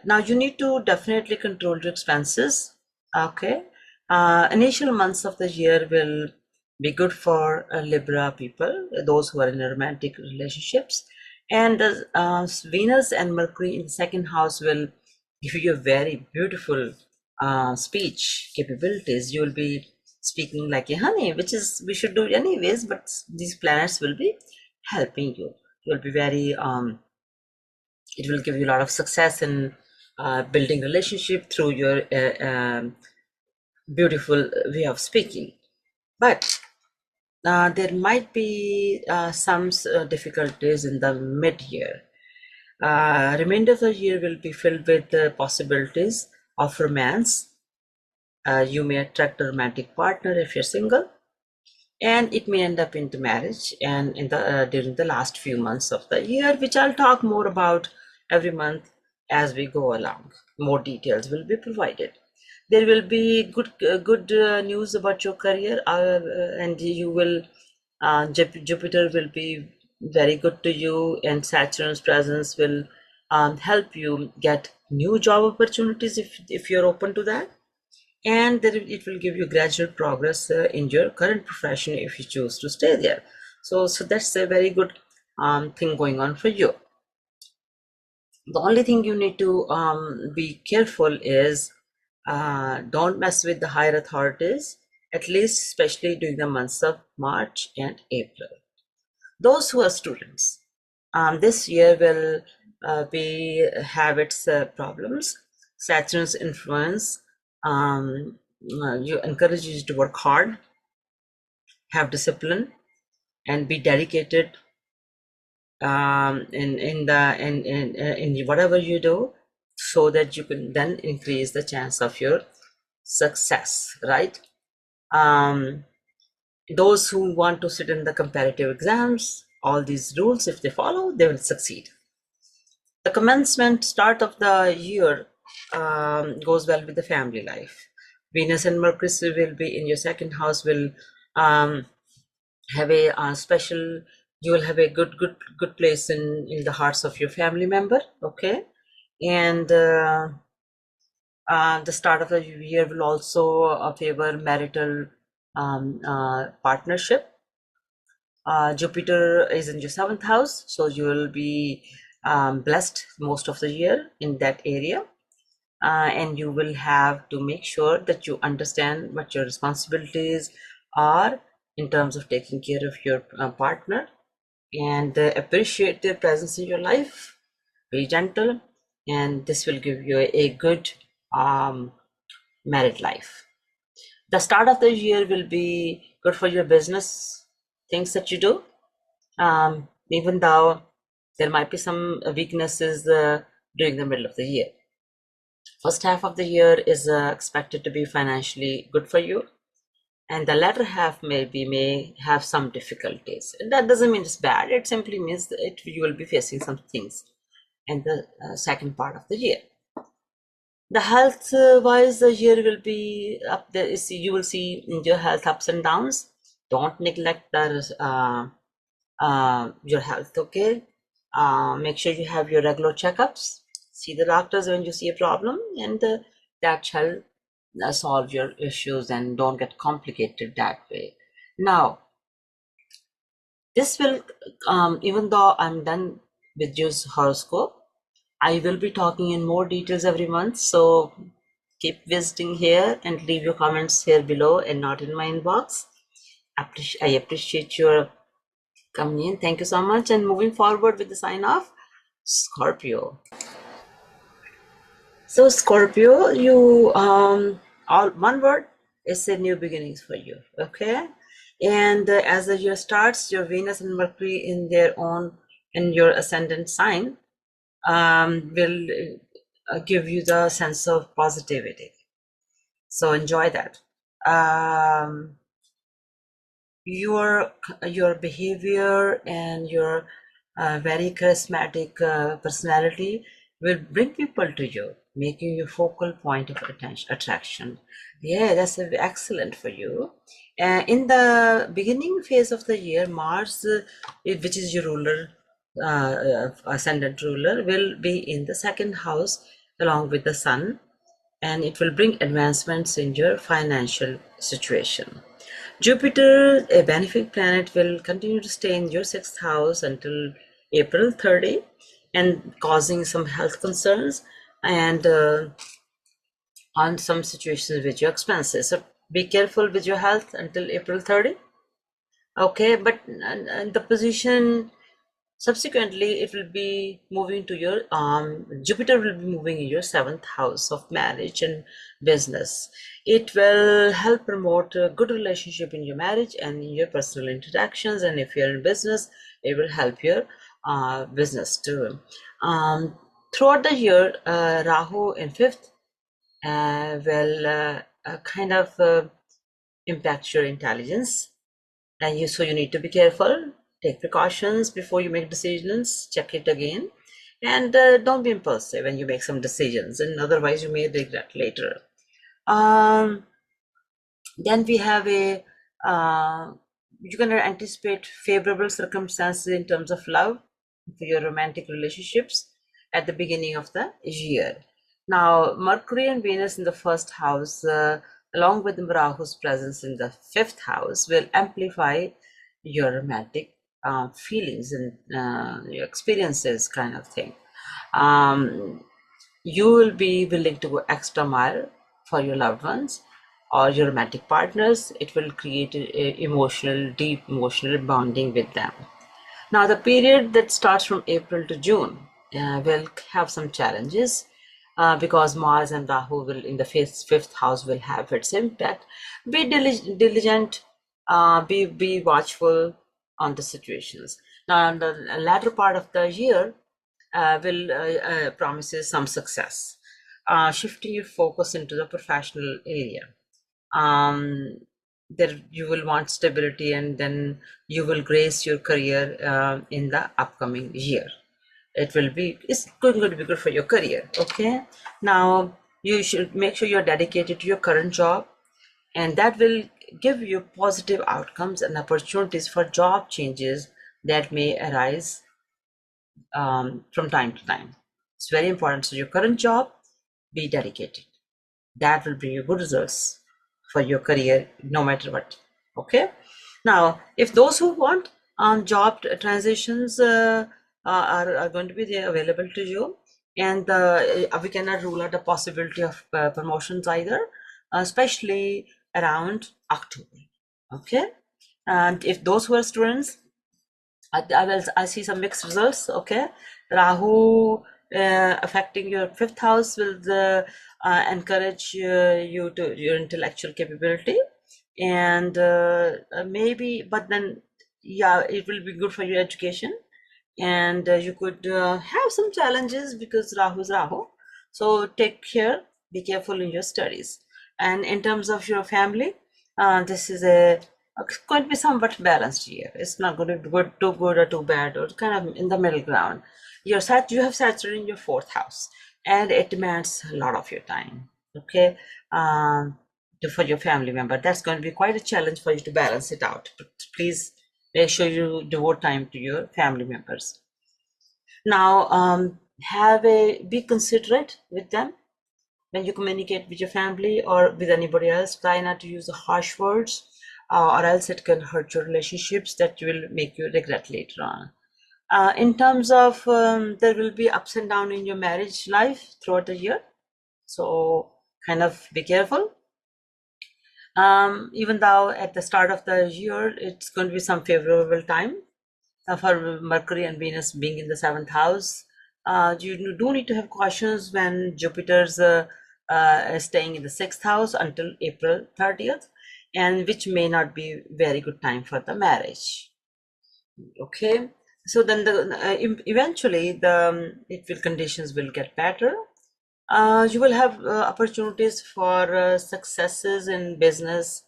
Now you need to definitely control your expenses. Okay. Initial months of the year will be good for Libra people, those who are in romantic relationships. And Venus and Mercury in the second house will give you a very beautiful speech capabilities. You will be speaking like a honey, which is we should do anyways, but these planets will be helping you. You'll be very it will give you a lot of success in building relationship through your beautiful way of speaking. But there might be some difficulties in the mid-year. Remainder of the year will be filled with possibilities of romance. You may attract a romantic partner if you're single, and it may end up into marriage and in the during the last few months of the year, which I'll talk more about every month as we go along. More details will be provided. There will be good news about your career, and you will Jupiter will be very good to you, and Saturn's presence will help you get new job opportunities if you're open to that, and then it will give you gradual progress in your current profession if you choose to stay there. So that's a very good thing going on for you. The only thing you need to be careful is don't mess with the higher authorities, at least especially during the months of March and April. Those who are students, this year will be have its problems. Saturn's influence you encourage you to work hard, have discipline, and be dedicated in whatever you do, so that you can then increase the chance of your success. Right. Um, those who want to sit in the comparative exams, all these rules, if they follow, they will succeed. The commencement start of the year goes well with the family life. Venus and Mercury will be in your second house, will um, have a special, you will have a good place in the hearts of your family member. Okay. And the start of the year will also favor marital partnership. Jupiter is in your seventh house, so you will be blessed most of the year in that area. And you will have to make sure that you understand what your responsibilities are in terms of taking care of your partner, and appreciate their presence in your life. Be gentle, and this will give you a good married life. The start of the year will be good for your business things that you do, even though there might be some weaknesses during the middle of the year. First half of the year is expected to be financially good for you, and the latter half may have some difficulties. That doesn't mean it's bad. It simply means that you will be facing some things in the second part of the year. The health wise, the year will be up there. You will see in your health ups and downs. Don't neglect your health. Okay. Make sure you have your regular checkups. See the doctors when you see a problem, and that shall solve your issues and don't get complicated that way. Now, this will, even though I'm done with your horoscope, I will be talking in more details every month. So keep visiting here and leave your comments here below and not in my inbox. I appreciate your coming in. Thank you so much. And moving forward with the sign off, Scorpio. So Scorpio, you all one word is a new beginnings for you. Okay, and as the year starts, your Venus and Mercury in their own in your ascendant sign will give you the sense of positivity. So enjoy that. Um, your behavior and your very charismatic personality will bring people to you, making you focal point of attraction. Yeah, that's excellent for you. In the beginning phase of the year, Mars, which is your ruler, ascendant ruler, will be in the second house along with the sun, and it will bring advancements in your financial situation. Jupiter, a benefic planet, will continue to stay in your sixth house until April 30 and causing some health concerns and on some situations with your expenses. So be careful with your health until April 30. Okay, but the position subsequently, it will be moving to your Jupiter will be moving in your seventh house of marriage and business. It will help promote a good relationship in your marriage and in your personal interactions. And if you're in business, it will help your business too. Throughout the year, Rahu in fifth will kind of impact your intelligence, and so you need to be careful, take precautions before you make decisions, check it again, and don't be impulsive when you make some decisions, and otherwise you may regret later. um, then we have a you're going to anticipate favorable circumstances in terms of love for your romantic relationships at the beginning of the year. Now, Mercury and Venus in the first house, along with Rahu's presence in the fifth house, will amplify your romantic feelings and your experiences, kind of thing. You will be willing to go extra mile for your loved ones or your romantic partners. It will create deep emotional bonding with them. Now, the period that starts from April to June will have some challenges because Mars and Rahu will in the fifth house will have its impact. Be diligent, be watchful on the situations. Now, in the latter part of the year will promises some success, shifting your focus into the professional area. There you will want stability, and then you will grace your career in the upcoming year. it's going to be good for your career. Okay, now you should make sure you're dedicated to your current job, and that will give you positive outcomes and opportunities for job changes that may arise from time to time. It's very important. So your current job, be dedicated. That will bring you good results for your career no matter what. Okay, now if those who want job transitions are going to be there available to you, and we cannot rule out the possibility of promotions either, especially around October. Okay, and if those who are students, I see some mixed results. Okay, Rahu affecting your fifth house will encourage you to your intellectual capability, and maybe, but then yeah, it will be good for your education, and you could have some challenges because Rahu is Rahu. So take care, be careful in your studies. And in terms of your family, this is going to be somewhat balanced year. It's not going to be good, too good or too bad, or kind of in the middle ground. You have Saturn in your fourth house, and it demands a lot of your time. Okay, for your family member, that's going to be quite a challenge for you to balance it out. But please make sure you devote time to your family members. Now, be considerate with them when you communicate with your family or with anybody else. Try not to use the harsh words, or else it can hurt your relationships that will make you regret later on. In terms of there will be ups and downs in your marriage life throughout the year, so kind of be careful. Even though at the start of the year it's going to be some favorable time for Mercury and Venus being in the seventh house. You do need to have cautions when Jupiter's staying in the sixth house until April 30th, and which may not be very good time for the marriage. Okay, so then eventually conditions will get better. You will have opportunities for successes in business.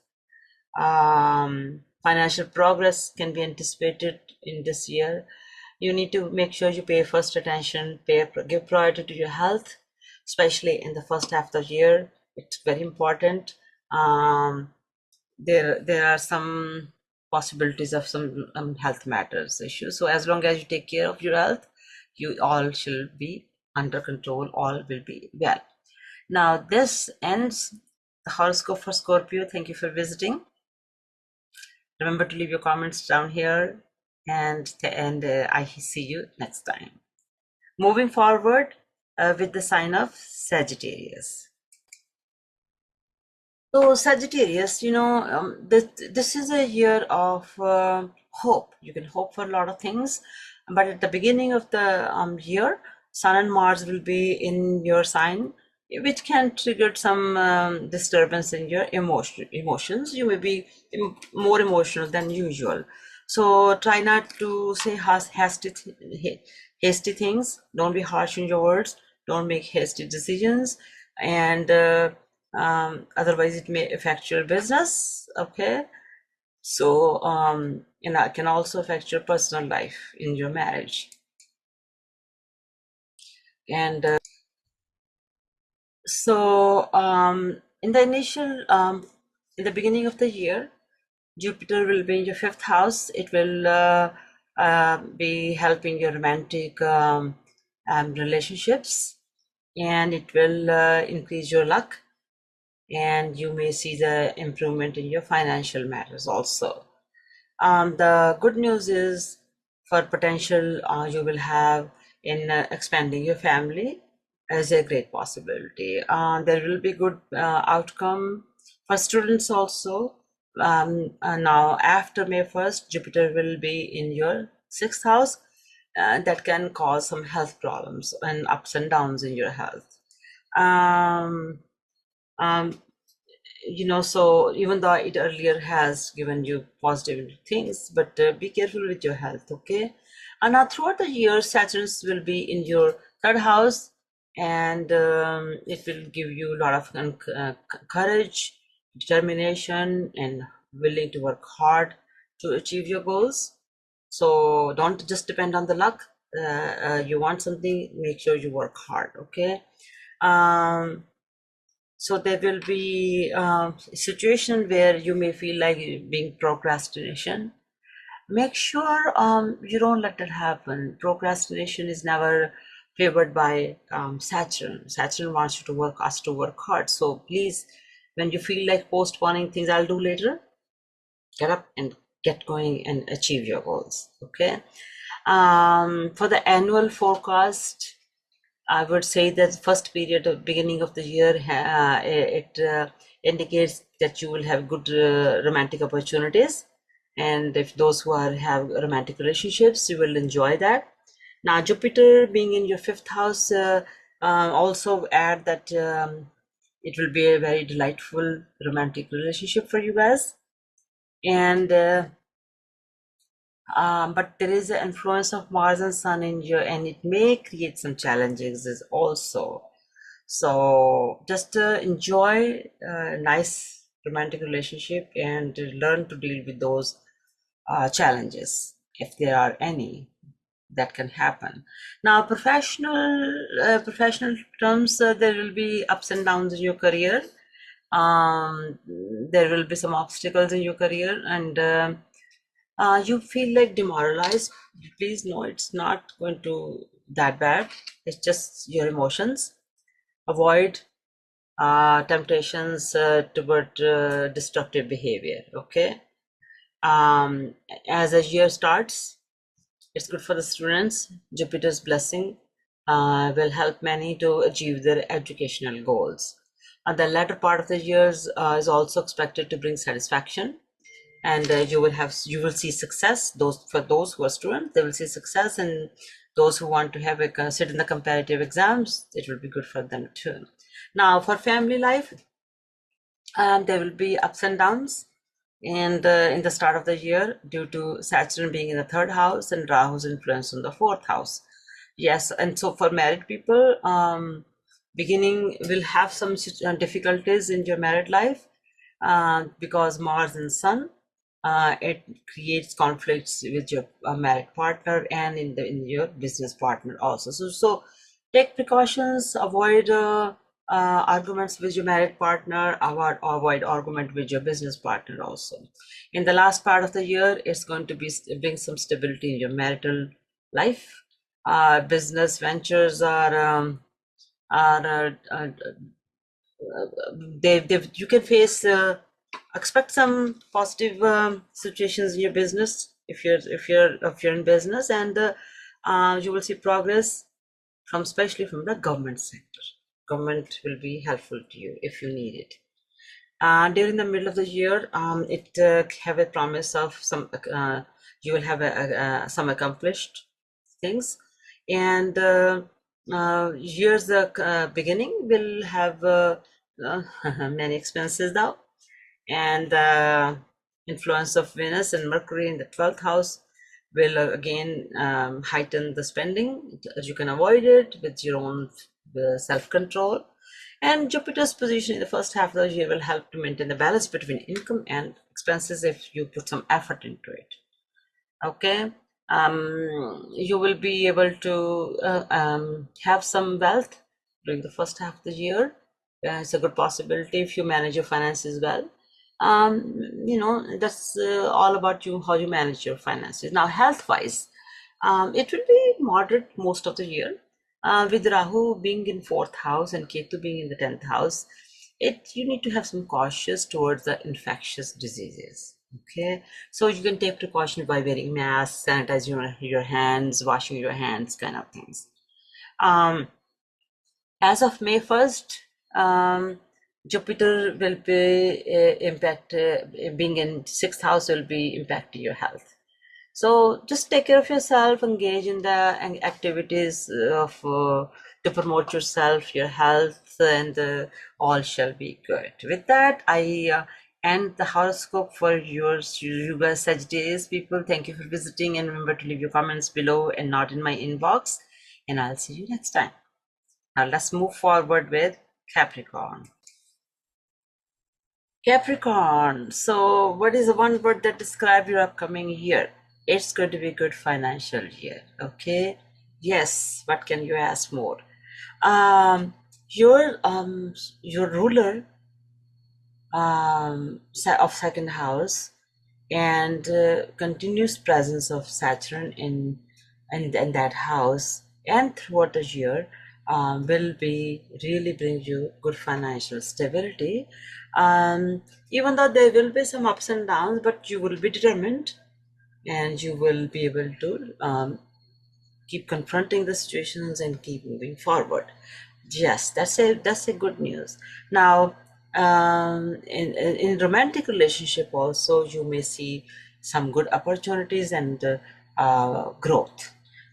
Financial progress can be anticipated in this year. You need to make sure you pay first attention, give priority to your health, especially in the first half of the year. It's very important. There are some possibilities of some health matters issues. So as long as you take care of your health, you all shall be under control. All will be well. Now this ends the horoscope for Scorpio. Thank you for visiting. Remember to leave your comments down here, and I see you next time. Moving forward with the sign of Sagittarius. So Sagittarius, this is a year of hope. You can hope for a lot of things, but at the beginning of the year, Sun and Mars will be in your sign, which can trigger some disturbance in your emotions. You may be more emotional than usual. So try not to say hasty things. Don't be harsh in your words. Don't make hasty decisions, and otherwise it may affect your business. Okay, so it can also affect your personal life in your marriage. And so in the beginning of the year, Jupiter will be in your fifth house. It will be helping your romantic relationships, and it will increase your luck, and you may see the improvement in your financial matters also. The good news is for potential you will have in expanding your family as a great possibility. There will be good outcome for students also. Now after May 1st, Jupiter will be in your sixth house. That can cause some health problems and ups and downs in your health. Um, um, so even though it earlier has given you positive things, but be careful with your health. Okay, and now throughout the year, Saturn will be in your third house, and it will give you a lot of courage, determination, and willing to work hard to achieve your goals. So don't just depend on the luck. you want something, make sure you work hard. Okay. So there will be a situation where you may feel like being procrastination. Make sure you don't let that happen. Procrastination is never favored by Saturn. Saturn wants you to work, us to work hard. So please, when you feel like postponing things, I'll do later, get up and get going and achieve your goals. Okay. For the annual forecast, I would say that first period of beginning of the year, it indicates that you will have good romantic opportunities, and if those who are have romantic relationships, you will enjoy that. Now, Jupiter being in your fifth house, also add that it will be a very delightful romantic relationship for you guys, and but there is an influence of Mars and Sun in you, and it may create some challenges as also. So just enjoy a nice romantic relationship and learn to deal with those challenges if there are any that can happen. Now, professional terms, there will be ups and downs in your career. Um, there will be some obstacles in your career, and you feel like demoralized. Please know it's not going to that bad. It's just your emotions. Avoid temptations toward destructive behavior. Okay. As a year starts, it's good for the students. Jupiter's blessing will help many to achieve their educational goals. And the latter part of the years is also expected to bring satisfaction, and you will see success. Those who are students, they will see success, and those who want to have sit in the comparative exams, it will be good for them too. Now, for family life, there will be ups and downs, and in the start of the year, due to Saturn being in the third house and Rahu's influence on the fourth house. Yes, and so for married people, beginning will have some difficulties in your married life because Mars and Sun, it creates conflicts with your married partner and in your business partner also. So take precautions, avoid arguments with your married partner, avoid argument with your business partner also. In the last part of the year, it's going to be bring some stability in your marital life. Business ventures are they you can face expect some positive situations in your business if you're in business, and you will see progress from especially from the government sector. Government will be helpful to you if you need it. During the middle of the year, it have a promise of some you will have some accomplished things, and year's beginning will have many expenses now, and the influence of Venus and Mercury in the 12th house will again heighten the spending. You can avoid it with your own self-control, and Jupiter's position in the first half of the year will help to maintain the balance between income and expenses if you put some effort into it. Okay. You will be able to have some wealth during the first half of the year. It's a good possibility if you manage your finances well. That's all about you, how you manage your finances. Now, health wise, it will be moderate most of the year. With Rahu being in fourth house and Ketu being in the 10th house, you need to have some cautious towards the infectious diseases. Okay, so you can take precaution by wearing masks, sanitizing your hands, washing your hands, kind of things. As of May 1st, Jupiter will be being in sixth house will be impacting your health. So just take care of yourself, engage in the activities of to promote yourself, your health, and all shall be good. With that, I end the horoscope for you guys, Sagittarius people. Thank you for visiting, and remember to leave your comments below and not in my inbox. And I'll see you next time. Now let's move forward with Capricorn. Capricorn. So what is the one word that describes your upcoming year? It's going to be a good financial year. Okay. Yes, what can you ask more? Um, your ruler of second house and continuous presence of Saturn in that house and throughout the year will be really bring you good financial stability. Um, Even though there will be some ups and downs, but you will be determined and you will be able to keep confronting the situations and keep moving forward. Yes, that's a good news. Now, in romantic relationship also, you may see some good opportunities and growth.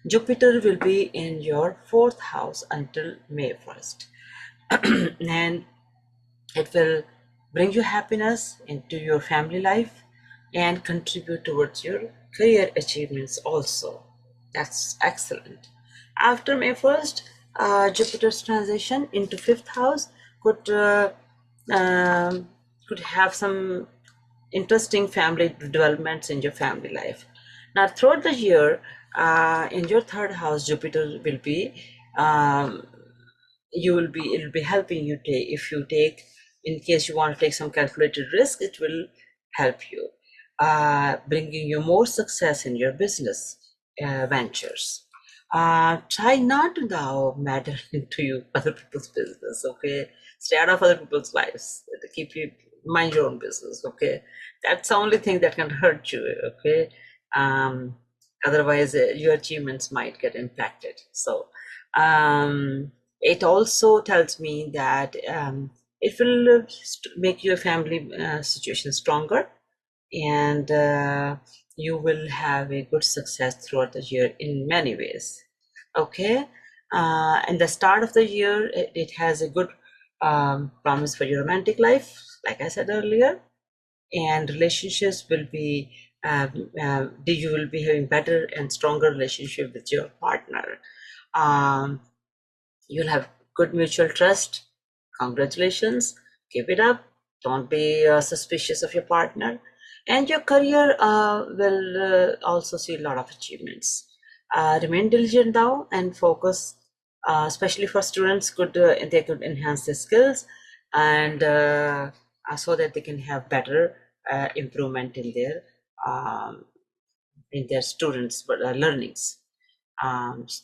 Jupiter will be in your fourth house until May 1st, and it will bring you happiness into your family life and contribute towards your career achievements also. That's excellent. After May 1st, Jupiter's transition into fifth house could um, could have some interesting family developments in your family life. Now, throughout the year, in your third house, Jupiter will be um, it'll be helping you take if you take in case you want to take some calculated risk, it will help you bringing you more success in your business ventures. Try not to now meddle into other people's business, okay? Stay out of other people's lives. Keep you mind your own business, okay? That's the only thing that can hurt you, okay? um, Otherwise your achievements might get impacted. So um, it also tells me that it will make your family situation stronger, and you will have a good success throughout the year in many ways. Okay, and the start of the year, it has a good promise for your romantic life, like I said earlier, and relationships will be you will be having better and stronger relationship with your partner. um, You'll have good mutual trust. Congratulations. Keep it up. Don't be suspicious of your partner. And your career will also see a lot of achievements. Remain diligent now and focus, especially for students, they could enhance their skills and so that they can have better improvement um, in their students' learnings,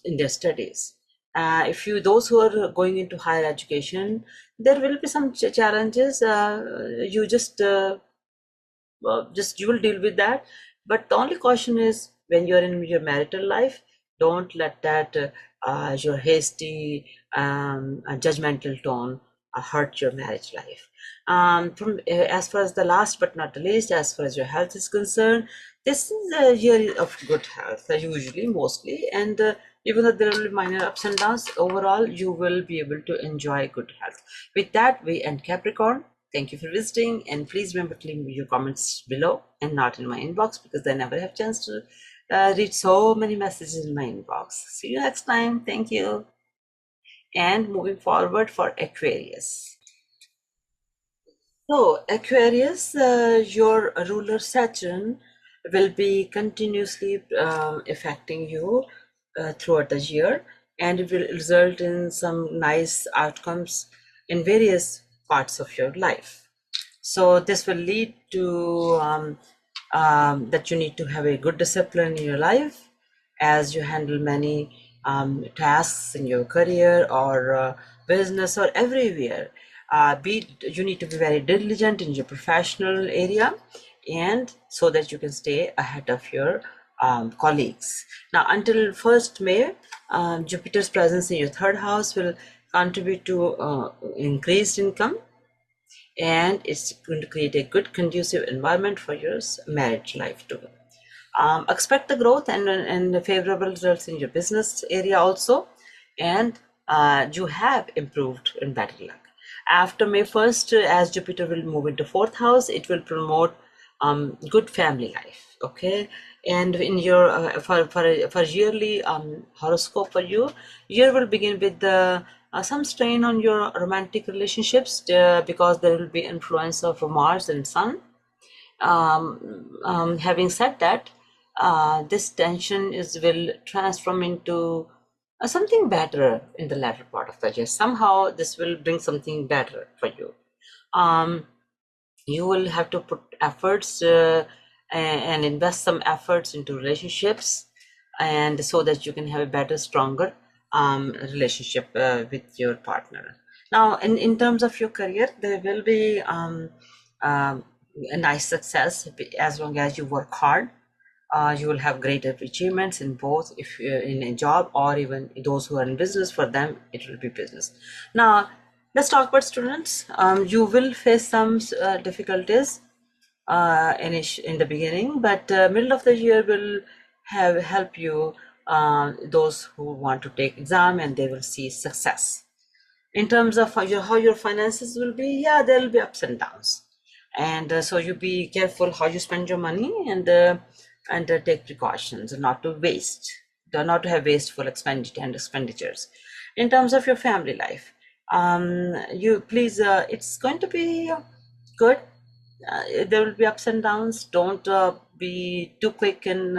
in their studies. If you those who are going into higher education, there will be some challenges. You just you will deal with that. But the only caution is when you're in your marital life, don't let that your hasty judgmental tone hurt your marriage life. From As far as the last but not the least, as far as your health is concerned, this is a year of good health, usually, mostly, and even though there will be minor ups and downs, overall you will be able to enjoy good health. With that, we end Capricorn. Thank you for visiting, and please remember to leave your comments below and not in my inbox, because I never have chance to read so many messages in my inbox. See you next time. Thank you. And moving forward for Aquarius. So, Aquarius, your ruler Saturn will be continuously affecting you throughout the year, and it will result in some nice outcomes in various parts of your life. So this will lead to that you need to have a good discipline in your life as you handle many tasks in your career or business or everywhere. You need to be very diligent in your professional area, and so that you can stay ahead of your colleagues. Now, until 1st May, Jupiter's presence in your third house will contribute to increased income, and it's going to create a good conducive environment for your marriage life too. Expect the growth and the favorable results in your business area also, and you have improved in better luck. After May 1st, as Jupiter will move into fourth house, it will promote good family life. Okay, and in your for yearly horoscope for you, year will begin with the some strain on your romantic relationships because there will be influence of Mars and Sun. Having said that, this tension will transform into something better in the latter part of the year. Somehow this will bring something better for you. You will have to put efforts and invest some efforts into relationships, and so that you can have a better, stronger relationship with your partner. Now, in terms of your career, there will be a nice success as long as you work hard. You will have greater achievements in both, if you're in a job or even those who are in business. For them it will be business. Now let's talk about students. You will face some difficulties in the beginning, but middle of the year will have help you, those who want to take exam, and they will see success. In terms of how your finances will be, yeah, there will be ups and downs, and so you be careful how you spend your money, and take precautions not to waste, not to have wasteful expenditures. In terms of your family life, you please, it's going to be good. There will be ups and downs. Don't be too quick in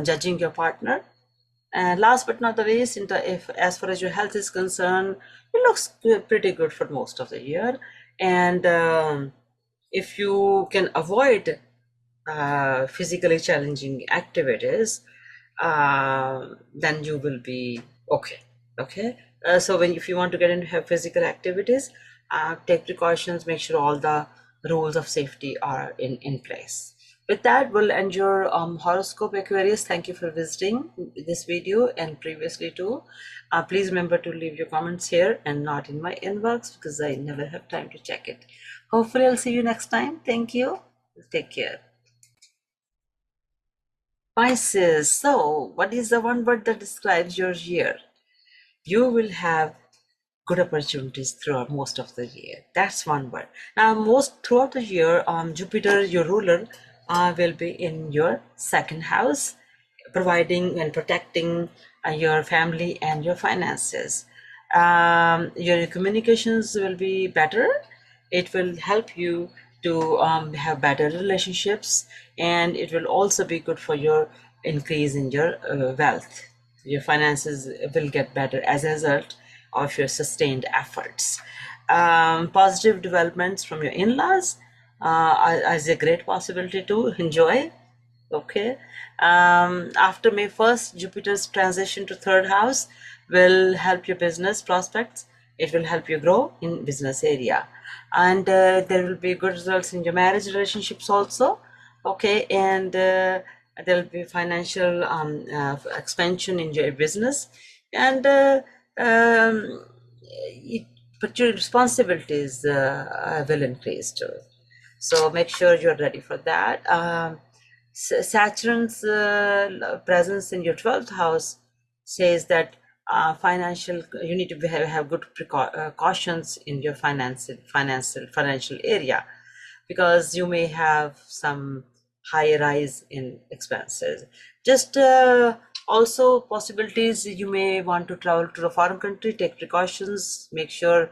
judging your partner. And last but not the least, if as far as your health is concerned, it looks pretty good for most of the year. And if you can avoid physically challenging activities, then you will be okay. Okay. So if you want to get into have physical activities, take precautions, make sure all the rules of safety are in place. With that, we'll end your horoscope, Aquarius. Thank you for visiting this video and previously too. Please remember to leave your comments here and not in my inbox, because I never have time to check it. Hopefully I'll see you next time. Thank you. Take care. Pisces. So what is the one word that describes your year? You will have good opportunities throughout most of the year. That's one word. Now, most throughout the year, Jupiter, your ruler, will be in your second house, providing and protecting your family and your finances. Your communications will be better. It will help you to have better relationships, and it will also be good for your increase in your wealth. Your finances will get better as a result of your sustained efforts. Positive developments from your in-laws is a great possibility to enjoy. Okay. After May 1st, Jupiter's transition to third house will help your business prospects. It will help you grow in business area, and there will be good results in your marriage relationships also. Okay. And there will be financial expansion in your business, and but your responsibilities will increase too. So make sure you're ready for that. Saturn's presence in your 12th house says that financial, you need to have good cautions in your financial area, because you may have some high rise in expenses. Just also possibilities, you may want to travel to a foreign country. Take precautions, make sure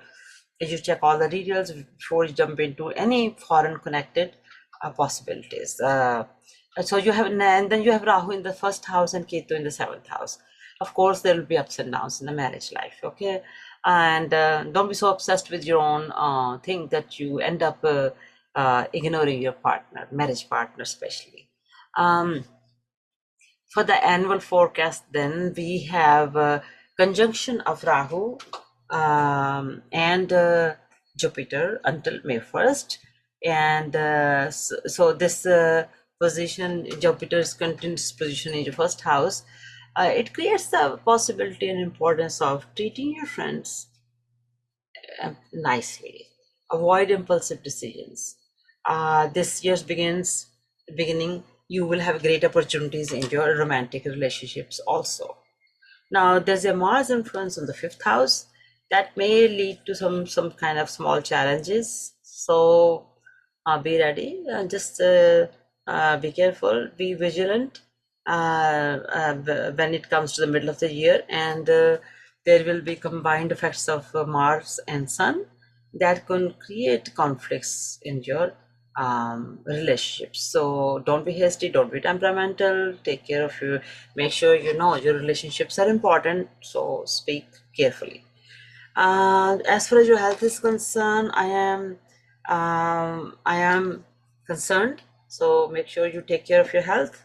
you check all the details before you jump into any foreign connected possibilities. So you have, and then you have Rahu in the first house and Ketu in the 7th house. Of course, there will be ups and downs in the marriage life. Okay. And don't be so obsessed with your own thing that you end up ignoring your partner, marriage partner especially. For the annual forecast, then we have conjunction of Rahu and Jupiter until May 1st. And so this position, Jupiter's continuous position in your first house, it creates the possibility and importance of treating your friends nicely. Avoid impulsive decisions. This year's beginning, you will have great opportunities in your romantic relationships also. Now, there's a Mars influence on the 5th house that may lead to some kind of small challenges. So be ready and just be careful, be vigilant when it comes to the middle of the year. And there will be combined effects of Mars and Sun that can create conflicts in your relationships. So don't be hasty, don't be temperamental, take care of you, make sure you know your relationships are important, so speak carefully. As far as your health is concerned, I am concerned, so make sure you take care of your health.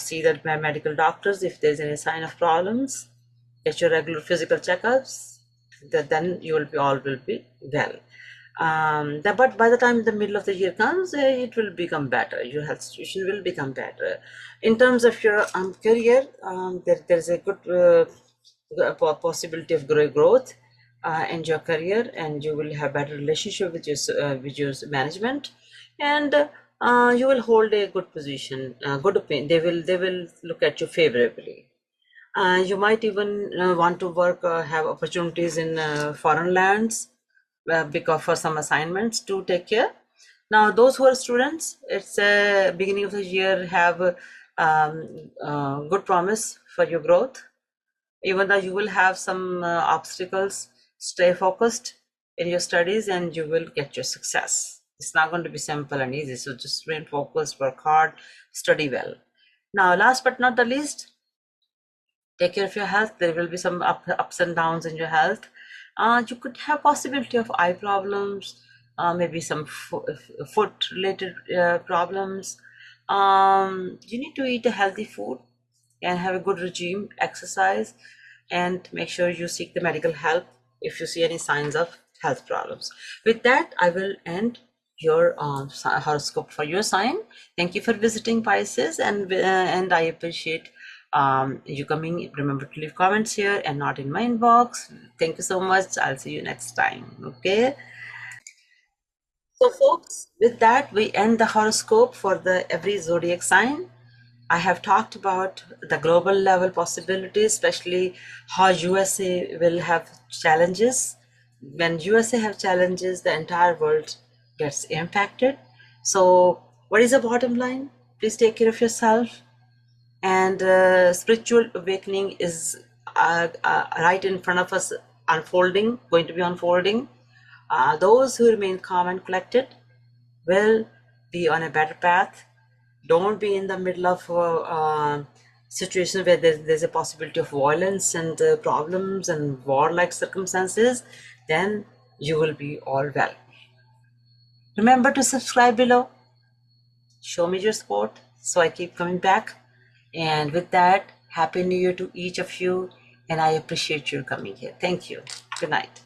See that my medical doctors if there's any sign of problems, get your regular physical checkups, then you will be all will be well. But by the time the middle of the year comes, it will become better. Your health situation will become better. In terms of your career, there's a good possibility of growth in your career, and you will have better relationship with your management, and you will hold a good position, good opinion. They will look at you favorably. You might even want to work, have opportunities in foreign lands, because for some assignments to take care. Now, those who are students, it's a beginning of the year, have good promise for your growth. Even though you will have some obstacles, stay focused in your studies and you will get your success. It's not going to be simple and easy, so just remain focused, work hard, study well. Now, last but not the least, take care of your health. There will be some ups and downs in your health. You could have possibility of eye problems, maybe some foot related problems. You need to eat a healthy food and have a good regime, exercise, and make sure you seek the medical help if you see any signs of health problems. With that, I will end your horoscope for your sign. Thank you for visiting, Pisces, and I appreciate you coming. Remember to leave comments here and not in my inbox. Thank you so much. I'll see you next time. Okay. So, folks, with that, we end the horoscope for the every zodiac sign. I have talked about the global level possibilities, especially how USA will have challenges. When USA have challenges, the entire world gets impacted. So, what is the bottom line? Please take care of yourself. And spiritual awakening is right in front of us, unfolding, going to be unfolding. Those who remain calm and collected will be on a better path. Don't be in the middle of situations where there's a possibility of violence and problems and war-like circumstances. Then you will be all well. Remember to subscribe below. Show me your support so I keep coming back. And with that, Happy New Year to each of you. And I appreciate your coming here. Thank you. Good night.